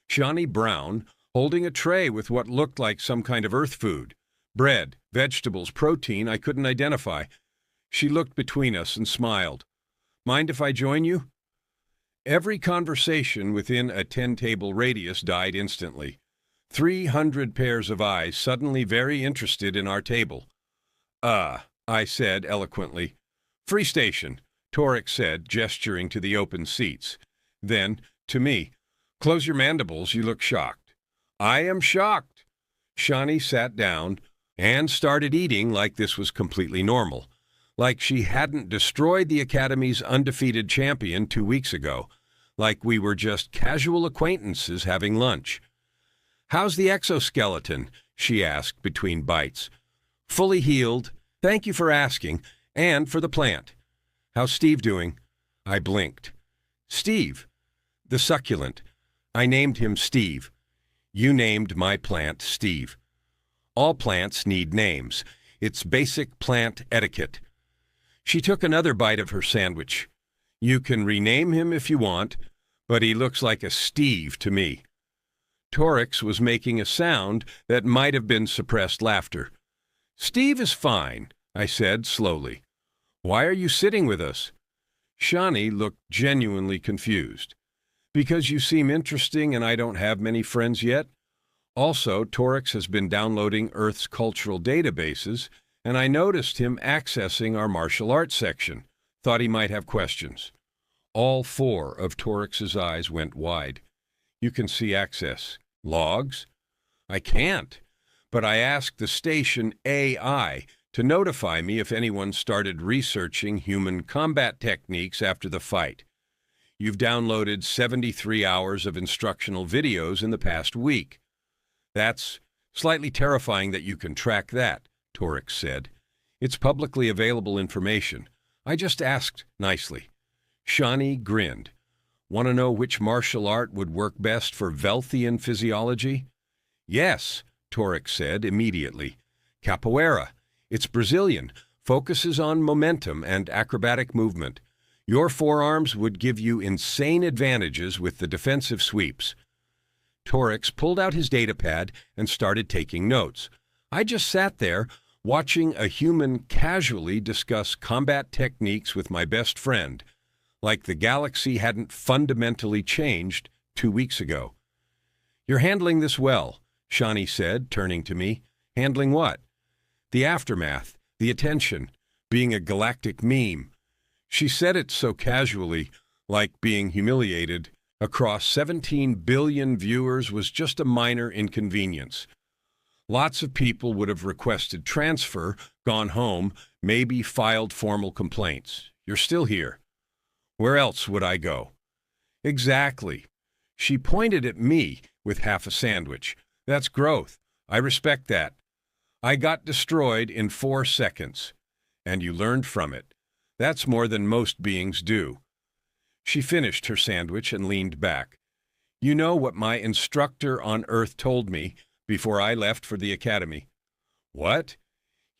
Shawnee Brown, holding a tray with what looked like some kind of earth food. Bread, vegetables, protein I couldn't identify. She looked between us and smiled. Mind if I join you? Every conversation within a 10-table radius died instantly. 300 pairs of eyes suddenly very interested in our table. I said eloquently. Free station, Torix said, gesturing to the open seats. Then, to me, close your mandibles, you look shocked. I am shocked. Shawnee sat down and started eating like this was completely normal. Like she hadn't destroyed the Academy's undefeated champion 2 weeks ago. Like we were just casual acquaintances having lunch. How's the exoskeleton? She asked between bites. Fully healed. Thank you for asking, and for the plant. How's Steve doing? I blinked. Steve, the succulent. I named him Steve. You named my plant Steve. All plants need names. It's basic plant etiquette. She took another bite of her sandwich. You can rename him if you want, but he looks like a Steve to me. Torix was making a sound that might have been suppressed laughter. Steve is fine, I said slowly. Why are you sitting with us? Shani looked genuinely confused. Because you seem interesting and I don't have many friends yet. Also, Torix has been downloading Earth's cultural databases, and I noticed him accessing our martial arts section. Thought he might have questions. All 4 of Torix's eyes went wide. You can see access. Logs? I can't, but I asked the station AI to notify me if anyone started researching human combat techniques after the fight. You've downloaded 73 hours of instructional videos in the past week. That's slightly terrifying that you can track that, Torix said. It's publicly available information. I just asked nicely. Shani grinned. Want to know which martial art would work best for Velthian physiology? Yes, Torix said immediately. Capoeira. It's Brazilian, focuses on momentum and acrobatic movement. Your forearms would give you insane advantages with the defensive sweeps. Torix pulled out his datapad and started taking notes. I just sat there, watching a human casually discuss combat techniques with my best friend, like the galaxy hadn't fundamentally changed 2 weeks ago. You're handling this well, Shani said, turning to me. Handling what? The aftermath, the attention, being a galactic meme. She said it so casually, like being humiliated across 17 billion viewers was just a minor inconvenience. Lots of people would have requested transfer, gone home, maybe filed formal complaints. You're still here. Where else would I go? Exactly. She pointed at me with half a sandwich. That's growth. I respect that. I got destroyed in 4 seconds, and you learned from it. That's more than most beings do. She finished her sandwich and leaned back. You know what my instructor on Earth told me before I left for the academy. What?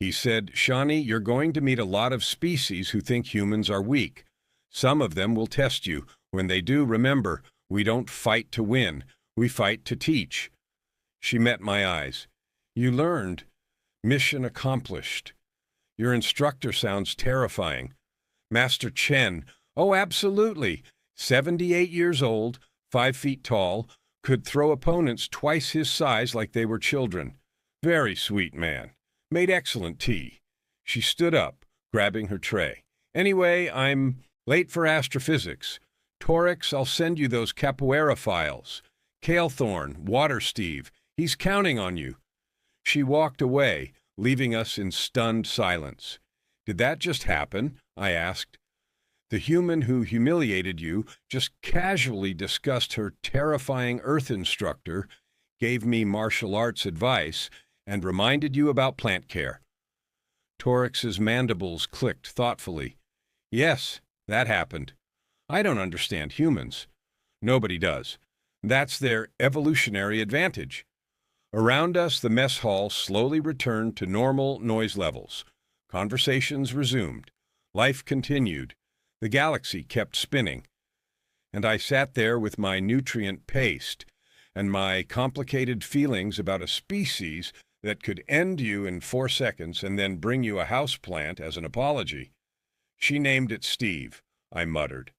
He said, Shani, you're going to meet a lot of species who think humans are weak. Some of them will test you. When they do, remember, we don't fight to win. We fight to teach. She met my eyes. You learned. Mission accomplished. Your instructor sounds terrifying. Master Chen. Oh, absolutely. 78 years old, 5 feet tall, could throw opponents twice his size like they were children. Very sweet man. Made excellent tea. She stood up, grabbing her tray. Anyway, I'm late for astrophysics. Torix, I'll send you those capoeira files. Calethorn, Water Steve, he's counting on you. She walked away, leaving us in stunned silence. Did that just happen? I asked. The human who humiliated you just casually discussed her terrifying Earth instructor, gave me martial arts advice, and reminded you about plant care. Torix's mandibles clicked thoughtfully. Yes, that happened. I don't understand humans. Nobody does. That's their evolutionary advantage. Around us, the mess hall slowly returned to normal noise levels. Conversations resumed. Life continued. The galaxy kept spinning. And I sat there with my nutrient paste and my complicated feelings about a species that could end you in 4 seconds and then bring you a houseplant as an apology. She named it Steve, I muttered.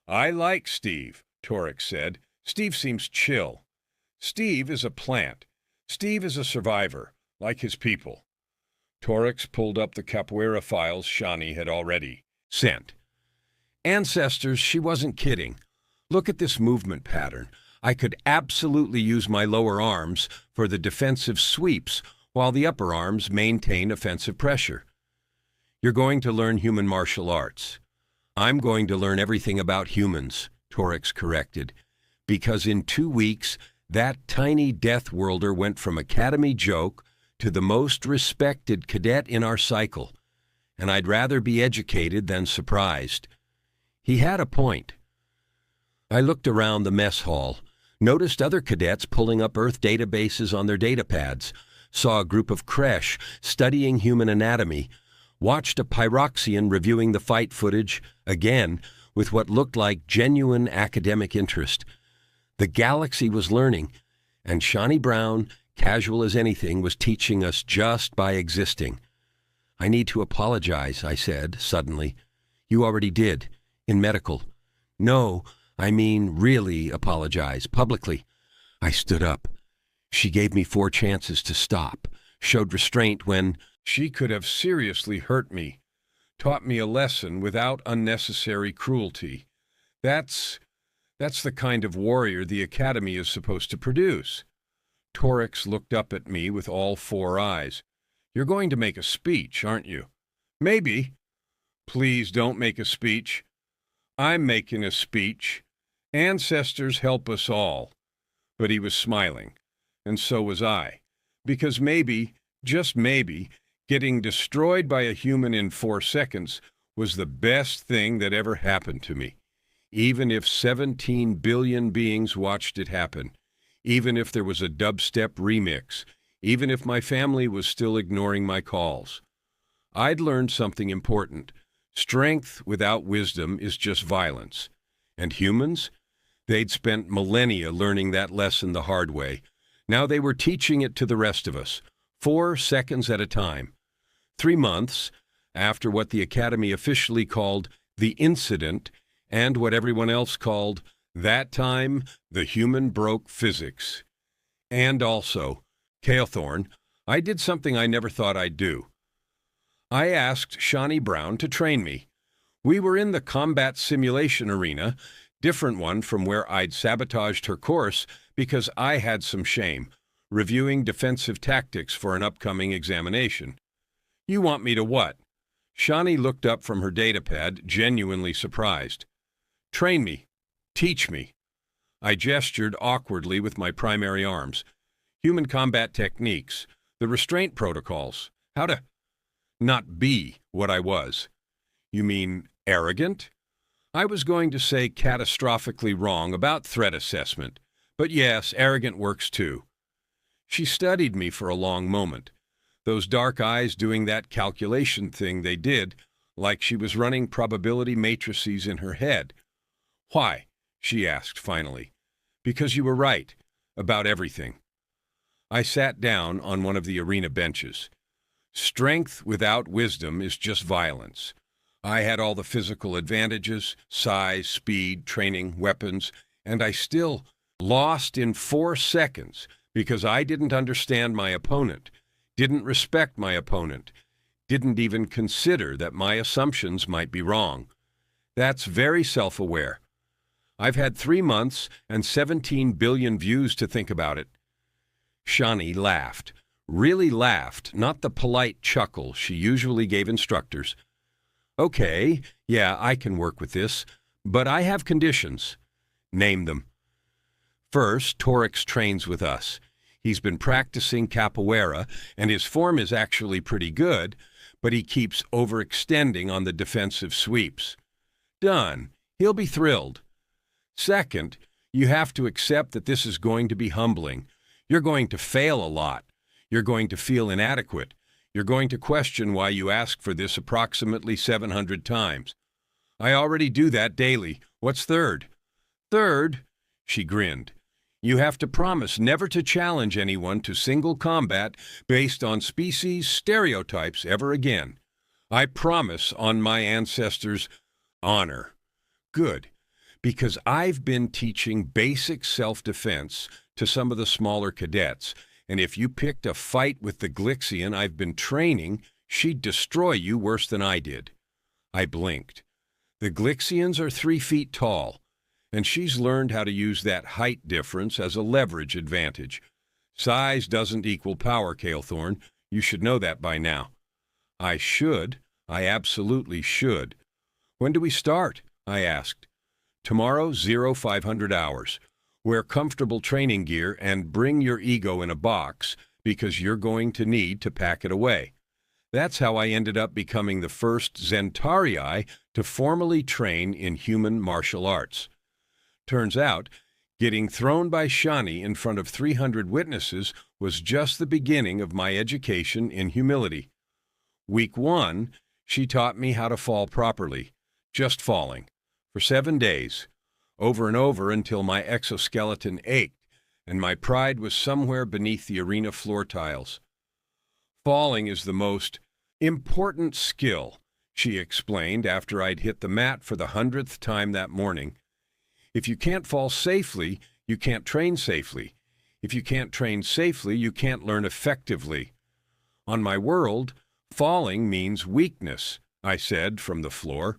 I like Steve, Torix said. Steve seems chill. Steve is a plant. Steve is a survivor, like his people. Torix pulled up the capoeira files Shani had already sent. Ancestors, she wasn't kidding. Look at this movement pattern. I could absolutely use my lower arms for the defensive sweeps, while the upper arms maintain offensive pressure. You're going to learn human martial arts. I'm going to learn everything about humans, Torix corrected, because in 2 weeks, that tiny death worlder went from academy joke to the most respected cadet in our cycle, and I'd rather be educated than surprised. He had a point. I looked around the mess hall, noticed other cadets pulling up Earth databases on their datapads, saw a group of creche studying human anatomy, watched a Pyroxian reviewing the fight footage, again, with what looked like genuine academic interest. The galaxy was learning, and Shawnee Brown, casual as anything, was teaching us just by existing. I need to apologize, I said, suddenly. You already did, in medical. No, I mean really apologize, publicly. I stood up. She gave me 4 chances to stop, showed restraint when she could have seriously hurt me, taught me a lesson without unnecessary cruelty. That's the kind of warrior the Academy is supposed to produce. Torix looked up at me with all 4 eyes. You're going to make a speech, aren't you? Maybe. Please don't make a speech. I'm making a speech. Ancestors help us all. But he was smiling, and so was I, because maybe, just maybe, getting destroyed by a human in 4 seconds was the best thing that ever happened to me, even if 17 billion beings watched it happen, even if there was a dubstep remix, even if my family was still ignoring my calls. I'd learned something important. Strength without wisdom is just violence. And humans? They'd spent millennia learning that lesson the hard way. Now they were teaching it to the rest of us, 4 seconds at a time. 3 months after what the Academy officially called the incident and what everyone else called, that time, the human broke physics. And also, Calethorn, I did something I never thought I'd do. I asked Shawnee Brown to train me. We were in the combat simulation arena, different one from where I'd sabotaged her course because I had some shame, reviewing defensive tactics for an upcoming examination. You want me to what? Shawnee looked up from her datapad, genuinely surprised. Train me. Teach me. I gestured awkwardly with my primary arms. Human combat techniques, the restraint protocols, how to not be what I was. You mean arrogant? I was going to say catastrophically wrong about threat assessment, but yes, arrogant works too. She studied me for a long moment, those dark eyes doing that calculation thing they did, like she was running probability matrices in her head. Why? She asked finally. Because you were right, about everything. I sat down on one of the arena benches. Strength without wisdom is just violence. I had all the physical advantages, size, speed, training, weapons, and I still lost in 4 seconds because I didn't understand my opponent, didn't respect my opponent, didn't even consider that my assumptions might be wrong. That's very self-aware. I've had 3 months and 17 billion views to think about it. Shawnee laughed, really laughed, not the polite chuckle she usually gave instructors. Okay, yeah, I can work with this, but I have conditions. Name them. First, Torix trains with us. He's been practicing capoeira, and his form is actually pretty good, but he keeps overextending on the defensive sweeps. Done. He'll be thrilled. Second, you have to accept that this is going to be humbling. You're going to fail a lot. You're going to feel inadequate. You're going to question why you asked for this approximately 700 times. I already do that daily. What's third? Third, she grinned, you have to promise never to challenge anyone to single combat based on species stereotypes ever again. I promise on my ancestors' honor. Good, because I've been teaching basic self-defense to some of the smaller cadets, and if you picked a fight with the Glyxian I've been training, she'd destroy you worse than I did. I blinked. The Glyxians are 3 feet tall, and she's learned how to use that height difference as a leverage advantage. Size doesn't equal power, Calethorn. You should know that by now. I should. I absolutely should. When do we start? I asked. Tomorrow, 0500 hours. Wear comfortable training gear and bring your ego in a box, because you're going to need to pack it away. That's how I ended up becoming the first Zentarii to formally train in human martial arts. Turns out, getting thrown by Shani in front of 300 witnesses was just the beginning of my education in humility. Week 1, she taught me how to fall properly, just falling, for 7 days, over and over until my exoskeleton ached and my pride was somewhere beneath the arena floor tiles. Falling is the most important skill, she explained after I'd hit the mat for the 100th time that morning. If you can't fall safely, you can't train safely. If you can't train safely, you can't learn effectively. On my world, falling means weakness, I said from the floor.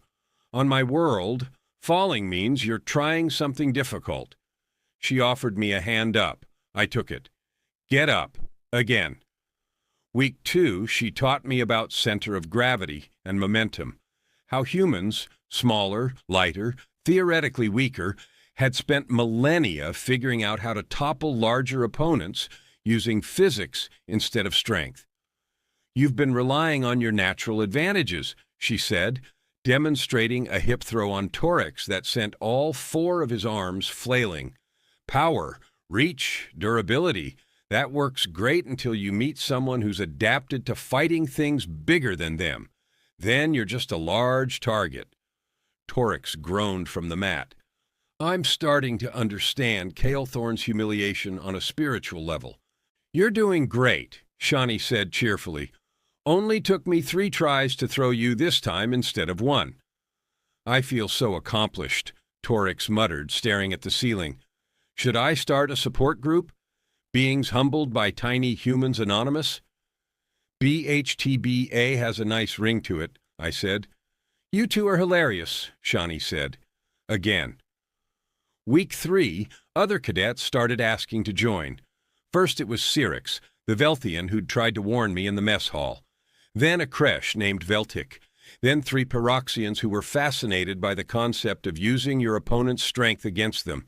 On my world, falling means you're trying something difficult. She offered me a hand up. I took it. Get up. Again. Week 2, she taught me about center of gravity and momentum, how humans, smaller, lighter, theoretically weaker, had spent millennia figuring out how to topple larger opponents using physics instead of strength. You've been relying on your natural advantages, she said, demonstrating a hip throw on Torix that sent all 4 of his arms flailing. Power, reach, durability, that works great until you meet someone who's adapted to fighting things bigger than them. Then you're just a large target. Torix groaned from the mat. I'm starting to understand Kael'thorn's humiliation on a spiritual level. You're doing great, Shani said cheerfully. Only took me 3 tries to throw you this time instead of 1. I feel so accomplished, Torix muttered, staring at the ceiling. Should I start a support group? Beings Humbled by Tiny Humans Anonymous? BHTBA has a nice ring to it, I said. You two are hilarious, Shani said. Again. Week 3, other cadets started asking to join. First it was Syrinx, the Velthian who'd tried to warn me in the mess hall. Then a Kresh named Veltic. Then 3 Pyroxians who were fascinated by the concept of using your opponent's strength against them.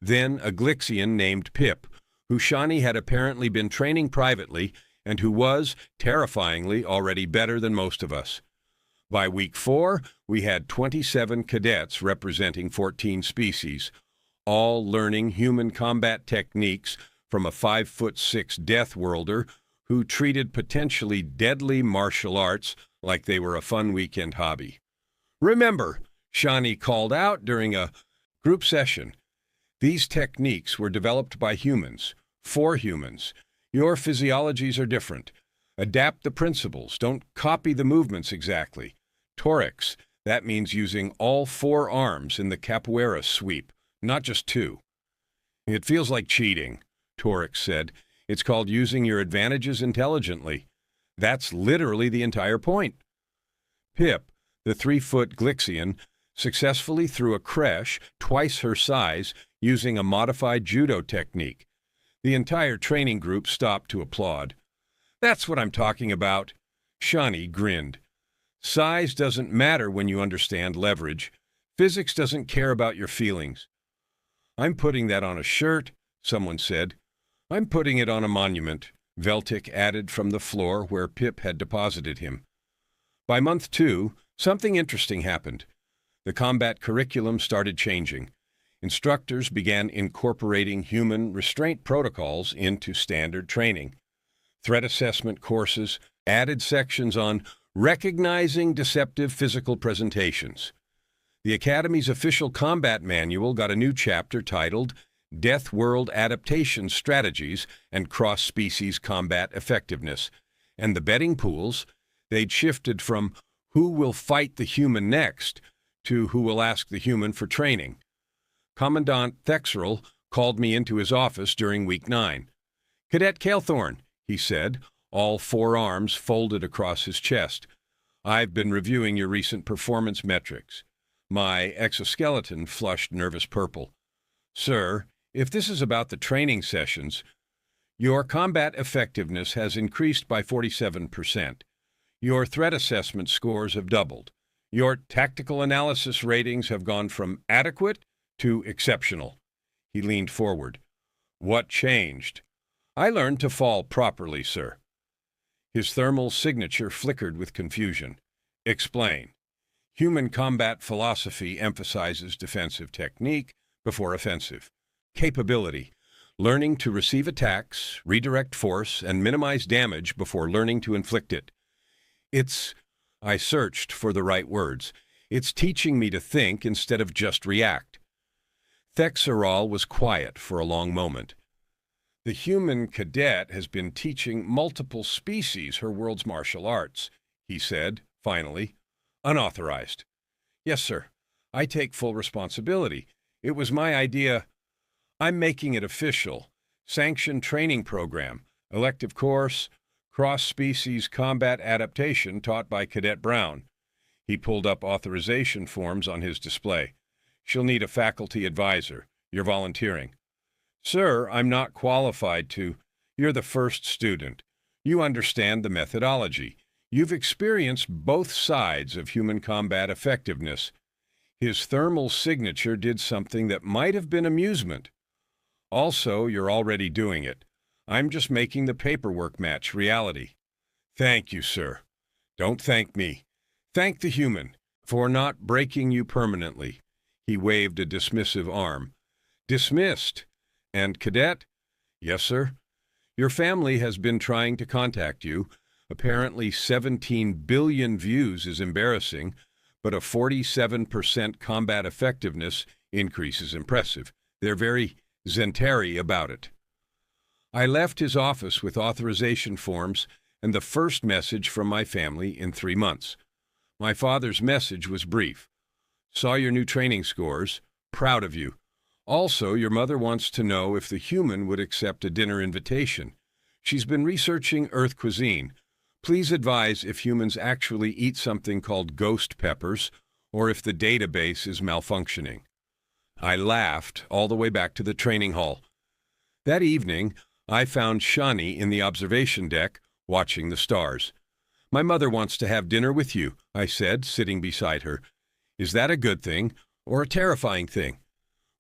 Then a Glixian named Pip, who Shani had apparently been training privately and who was, terrifyingly, already better than most of us. By week 4, we had 27 cadets representing 14 species, all learning human combat techniques from a 5'6" Death Worlder who treated potentially deadly martial arts like they were a fun weekend hobby. Remember, Shani called out during a group session, these techniques were developed by humans, for humans. Your physiologies are different. Adapt the principles. Don't copy the movements exactly. Torix, that means using all 4 arms in the capoeira sweep, not just 2. It feels like cheating, Torix said. It's called using your advantages intelligently. That's literally the entire point. Pip, the 3-foot Glixian, successfully threw a Kresh, twice her size, using a modified judo technique. The entire training group stopped to applaud. That's what I'm talking about. Shani grinned. Size doesn't matter when you understand leverage. Physics doesn't care about your feelings. I'm putting that on a shirt, someone said. I'm putting it on a monument, Veltic added from the floor where Pip had deposited him. By month 2, something interesting happened. The combat curriculum started changing. Instructors began incorporating human restraint protocols into standard training. Threat assessment courses added sections on recognizing deceptive physical presentations. The Academy's official combat manual got a new chapter titled Death World Adaptation Strategies and Cross-Species Combat Effectiveness, and the betting pools, they'd shifted from who will fight the human next to who will ask the human for training. Commandant Thexerl called me into his office during week 9. Cadet Kael'thorn, he said, all 4 arms folded across his chest. I've been reviewing your recent performance metrics. My exoskeleton flushed nervous purple. Sir, if this is about the training sessions, your combat effectiveness has increased by 47%. Your threat assessment scores have doubled. Your tactical analysis ratings have gone from adequate to exceptional. He leaned forward. What changed? I learned to fall properly, sir. His thermal signature flickered with confusion. Explain. Human combat philosophy emphasizes defensive technique before offensive. Capability. Learning to receive attacks, redirect force, and minimize damage before learning to inflict it. I searched for the right words. It's teaching me to think instead of just react. Thexeral was quiet for a long moment. The human cadet has been teaching multiple species her world's martial arts, he said, finally. Unauthorized. Yes, sir. I take full responsibility. It was my idea. I'm making it official. Sanctioned training program, elective course, cross-species combat adaptation taught by Cadet Brown. He pulled up authorization forms on his display. She'll need a faculty advisor. You're volunteering. Sir, I'm not qualified to. You're the first student. You understand the methodology. You've experienced both sides of human combat effectiveness. His thermal signature did something that might have been amusement. Also, you're already doing it. I'm just making the paperwork match reality. Thank you, sir. Don't thank me. Thank the human for not breaking you permanently. He waved a dismissive arm. Dismissed. And cadet? Yes, sir. Your family has been trying to contact you. Apparently 17 billion views is embarrassing, but a 47% combat effectiveness increase is impressive. They're very Zentari about it. I left his office with authorization forms and the first message from my family in 3 months. My father's message was brief. Saw your new training scores. Proud of you. Also, your mother wants to know if the human would accept a dinner invitation. She's been researching Earth cuisine. Please advise if humans actually eat something called ghost peppers or if the database is malfunctioning. I laughed all the way back to the training hall. That evening, I found Shani in the observation deck, watching the stars. My mother wants to have dinner with you, I said, sitting beside her. Is that a good thing or a terrifying thing?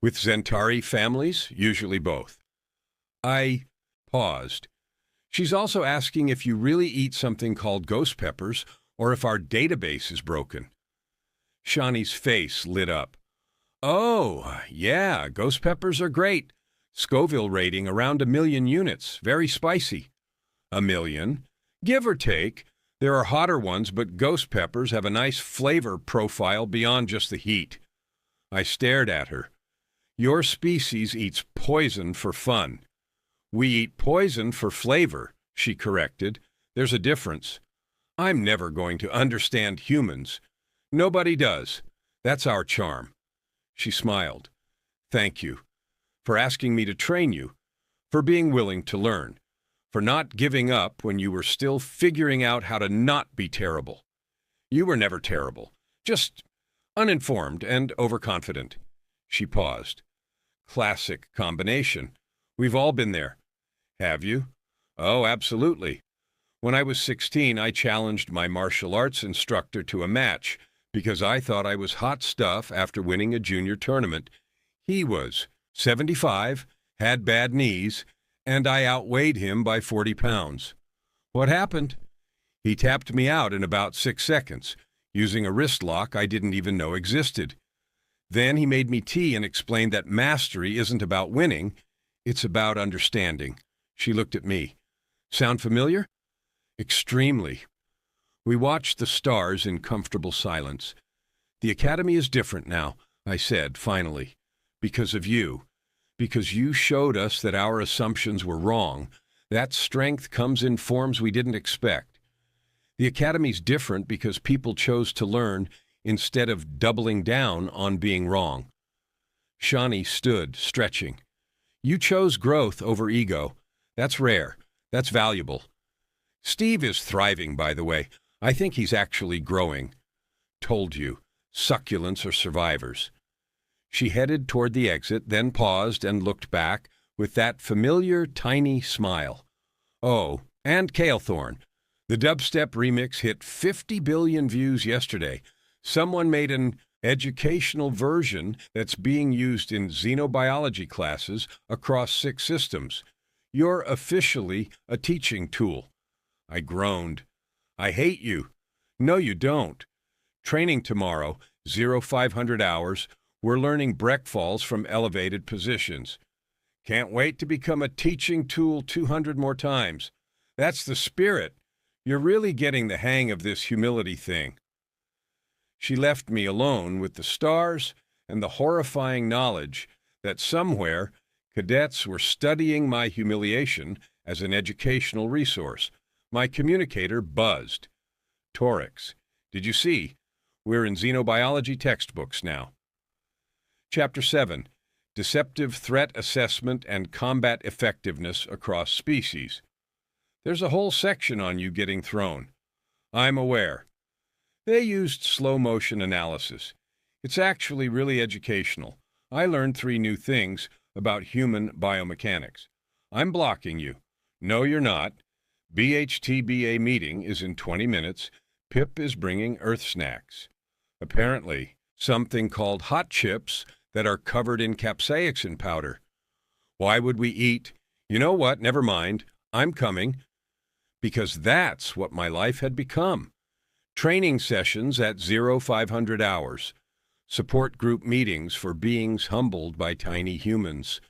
With Zentari families, usually both. I paused. She's also asking if you really eat something called ghost peppers or if our database is broken. Shani's face lit up. Oh, yeah, ghost peppers are great. Scoville rating around 1 million units. Very spicy. 1 million? Give or take. There are hotter ones, but ghost peppers have a nice flavor profile beyond just the heat. I stared at her. Your species eats poison for fun. We eat poison for flavor, she corrected. There's a difference. I'm never going to understand humans. Nobody does. That's our charm. She smiled. Thank you. For asking me to train you. For being willing to learn. For not giving up when you were still figuring out how to not be terrible. You were never terrible. Just uninformed and overconfident. She paused. Classic combination. We've all been there. Have you? Oh, absolutely. When I was 16, I challenged my martial arts instructor to a match because I thought I was hot stuff after winning a junior tournament. He was 75, had bad knees, and I outweighed him by 40 pounds. What happened? He tapped me out in about 6 seconds, using a wrist lock I didn't even know existed. Then he made me tea and explained that mastery isn't about winning, it's about understanding. She looked at me. Sound familiar? Extremely. We watched the stars in comfortable silence. The academy is different now, I said, finally. Because of you. Because you showed us that our assumptions were wrong. That strength comes in forms we didn't expect. The academy's different because people chose to learn instead of doubling down on being wrong. Shani stood, stretching. You chose growth over ego. That's rare. That's valuable. Steve is thriving, by the way. I think he's actually growing. Told you. Succulents are survivors. She headed toward the exit, then paused and looked back with that familiar tiny smile. Oh, and Kalethorn. The dubstep remix hit 50 billion views yesterday. Someone made an educational version that's being used in xenobiology classes across 6 systems. You're officially a teaching tool." I groaned. "I hate you." "No, you don't. Training tomorrow, 0500 hours. We're learning breakfalls from elevated positions. Can't wait to become a teaching tool 200 more times. That's the spirit. You're really getting the hang of this humility thing." She left me alone with the stars and the horrifying knowledge that somewhere cadets were studying my humiliation as an educational resource. My communicator buzzed. "Torix, did you see? We're in xenobiology textbooks now." Chapter 7. Deceptive Threat Assessment and Combat Effectiveness Across Species. There's a whole section on you getting thrown. I'm aware. They used slow-motion analysis. It's actually really educational. I learned 3 new things about human biomechanics. I'm blocking you. No, you're not. BHTBA meeting is in 20 minutes. Pip is bringing Earth snacks. Apparently, something called hot chips that are covered in capsaicin powder. Why would we eat? You know what? Never mind. I'm coming. Because that's what my life had become. Training sessions at 0500 hours. Support group meetings for beings humbled by tiny humans.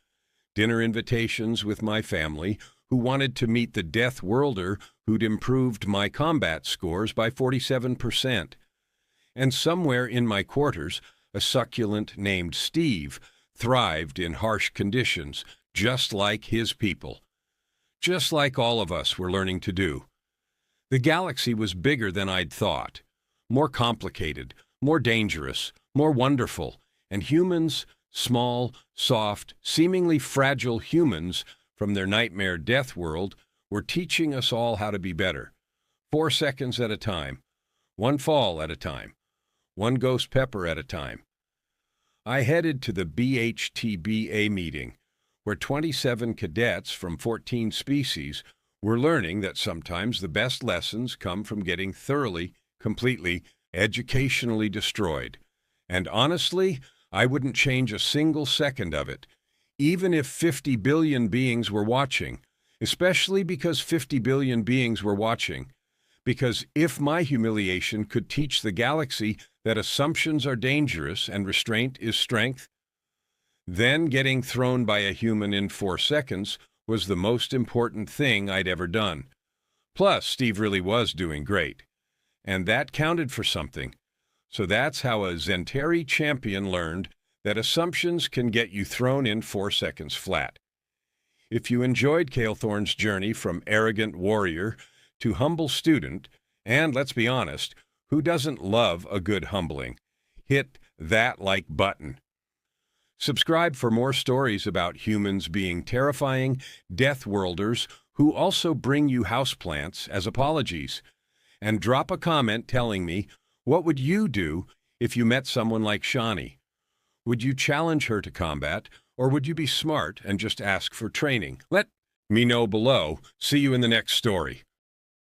Dinner invitations with my family who wanted to meet the Death Worlder who'd improved my combat scores by 47%. And somewhere in my quarters, a succulent named Steve thrived in harsh conditions, just like his people. Just like all of us were learning to do. The galaxy was bigger than I'd thought, more complicated, more dangerous, more wonderful, and humans, small, soft, seemingly fragile humans from their nightmare death world, were teaching us all how to be better. 4 seconds at a time, 1 fall at a time, 1 ghost pepper at a time. I headed to the BHTBA meeting, where 27 cadets from 14 species were learning that sometimes the best lessons come from getting thoroughly, completely, educationally destroyed. And honestly, I wouldn't change a single second of it, even if 50 billion beings were watching, especially because 50 billion beings were watching. Because if my humiliation could teach the galaxy that assumptions are dangerous and restraint is strength, then getting thrown by a human in 4 seconds was the most important thing I'd ever done. Plus, Steve really was doing great. And that counted for something. So that's how a Zentari champion learned that assumptions can get you thrown in 4 seconds flat. If you enjoyed Calethorn's journey from arrogant warrior to humble student, and let's be honest, who doesn't love a good humbling? Hit that like button. Subscribe for more stories about humans being terrifying death worlders who also bring you houseplants as apologies. And drop a comment telling me, what would you do if you met someone like Shani? Would you challenge her to combat, or would you be smart and just ask for training? Let me know below. See you in the next story.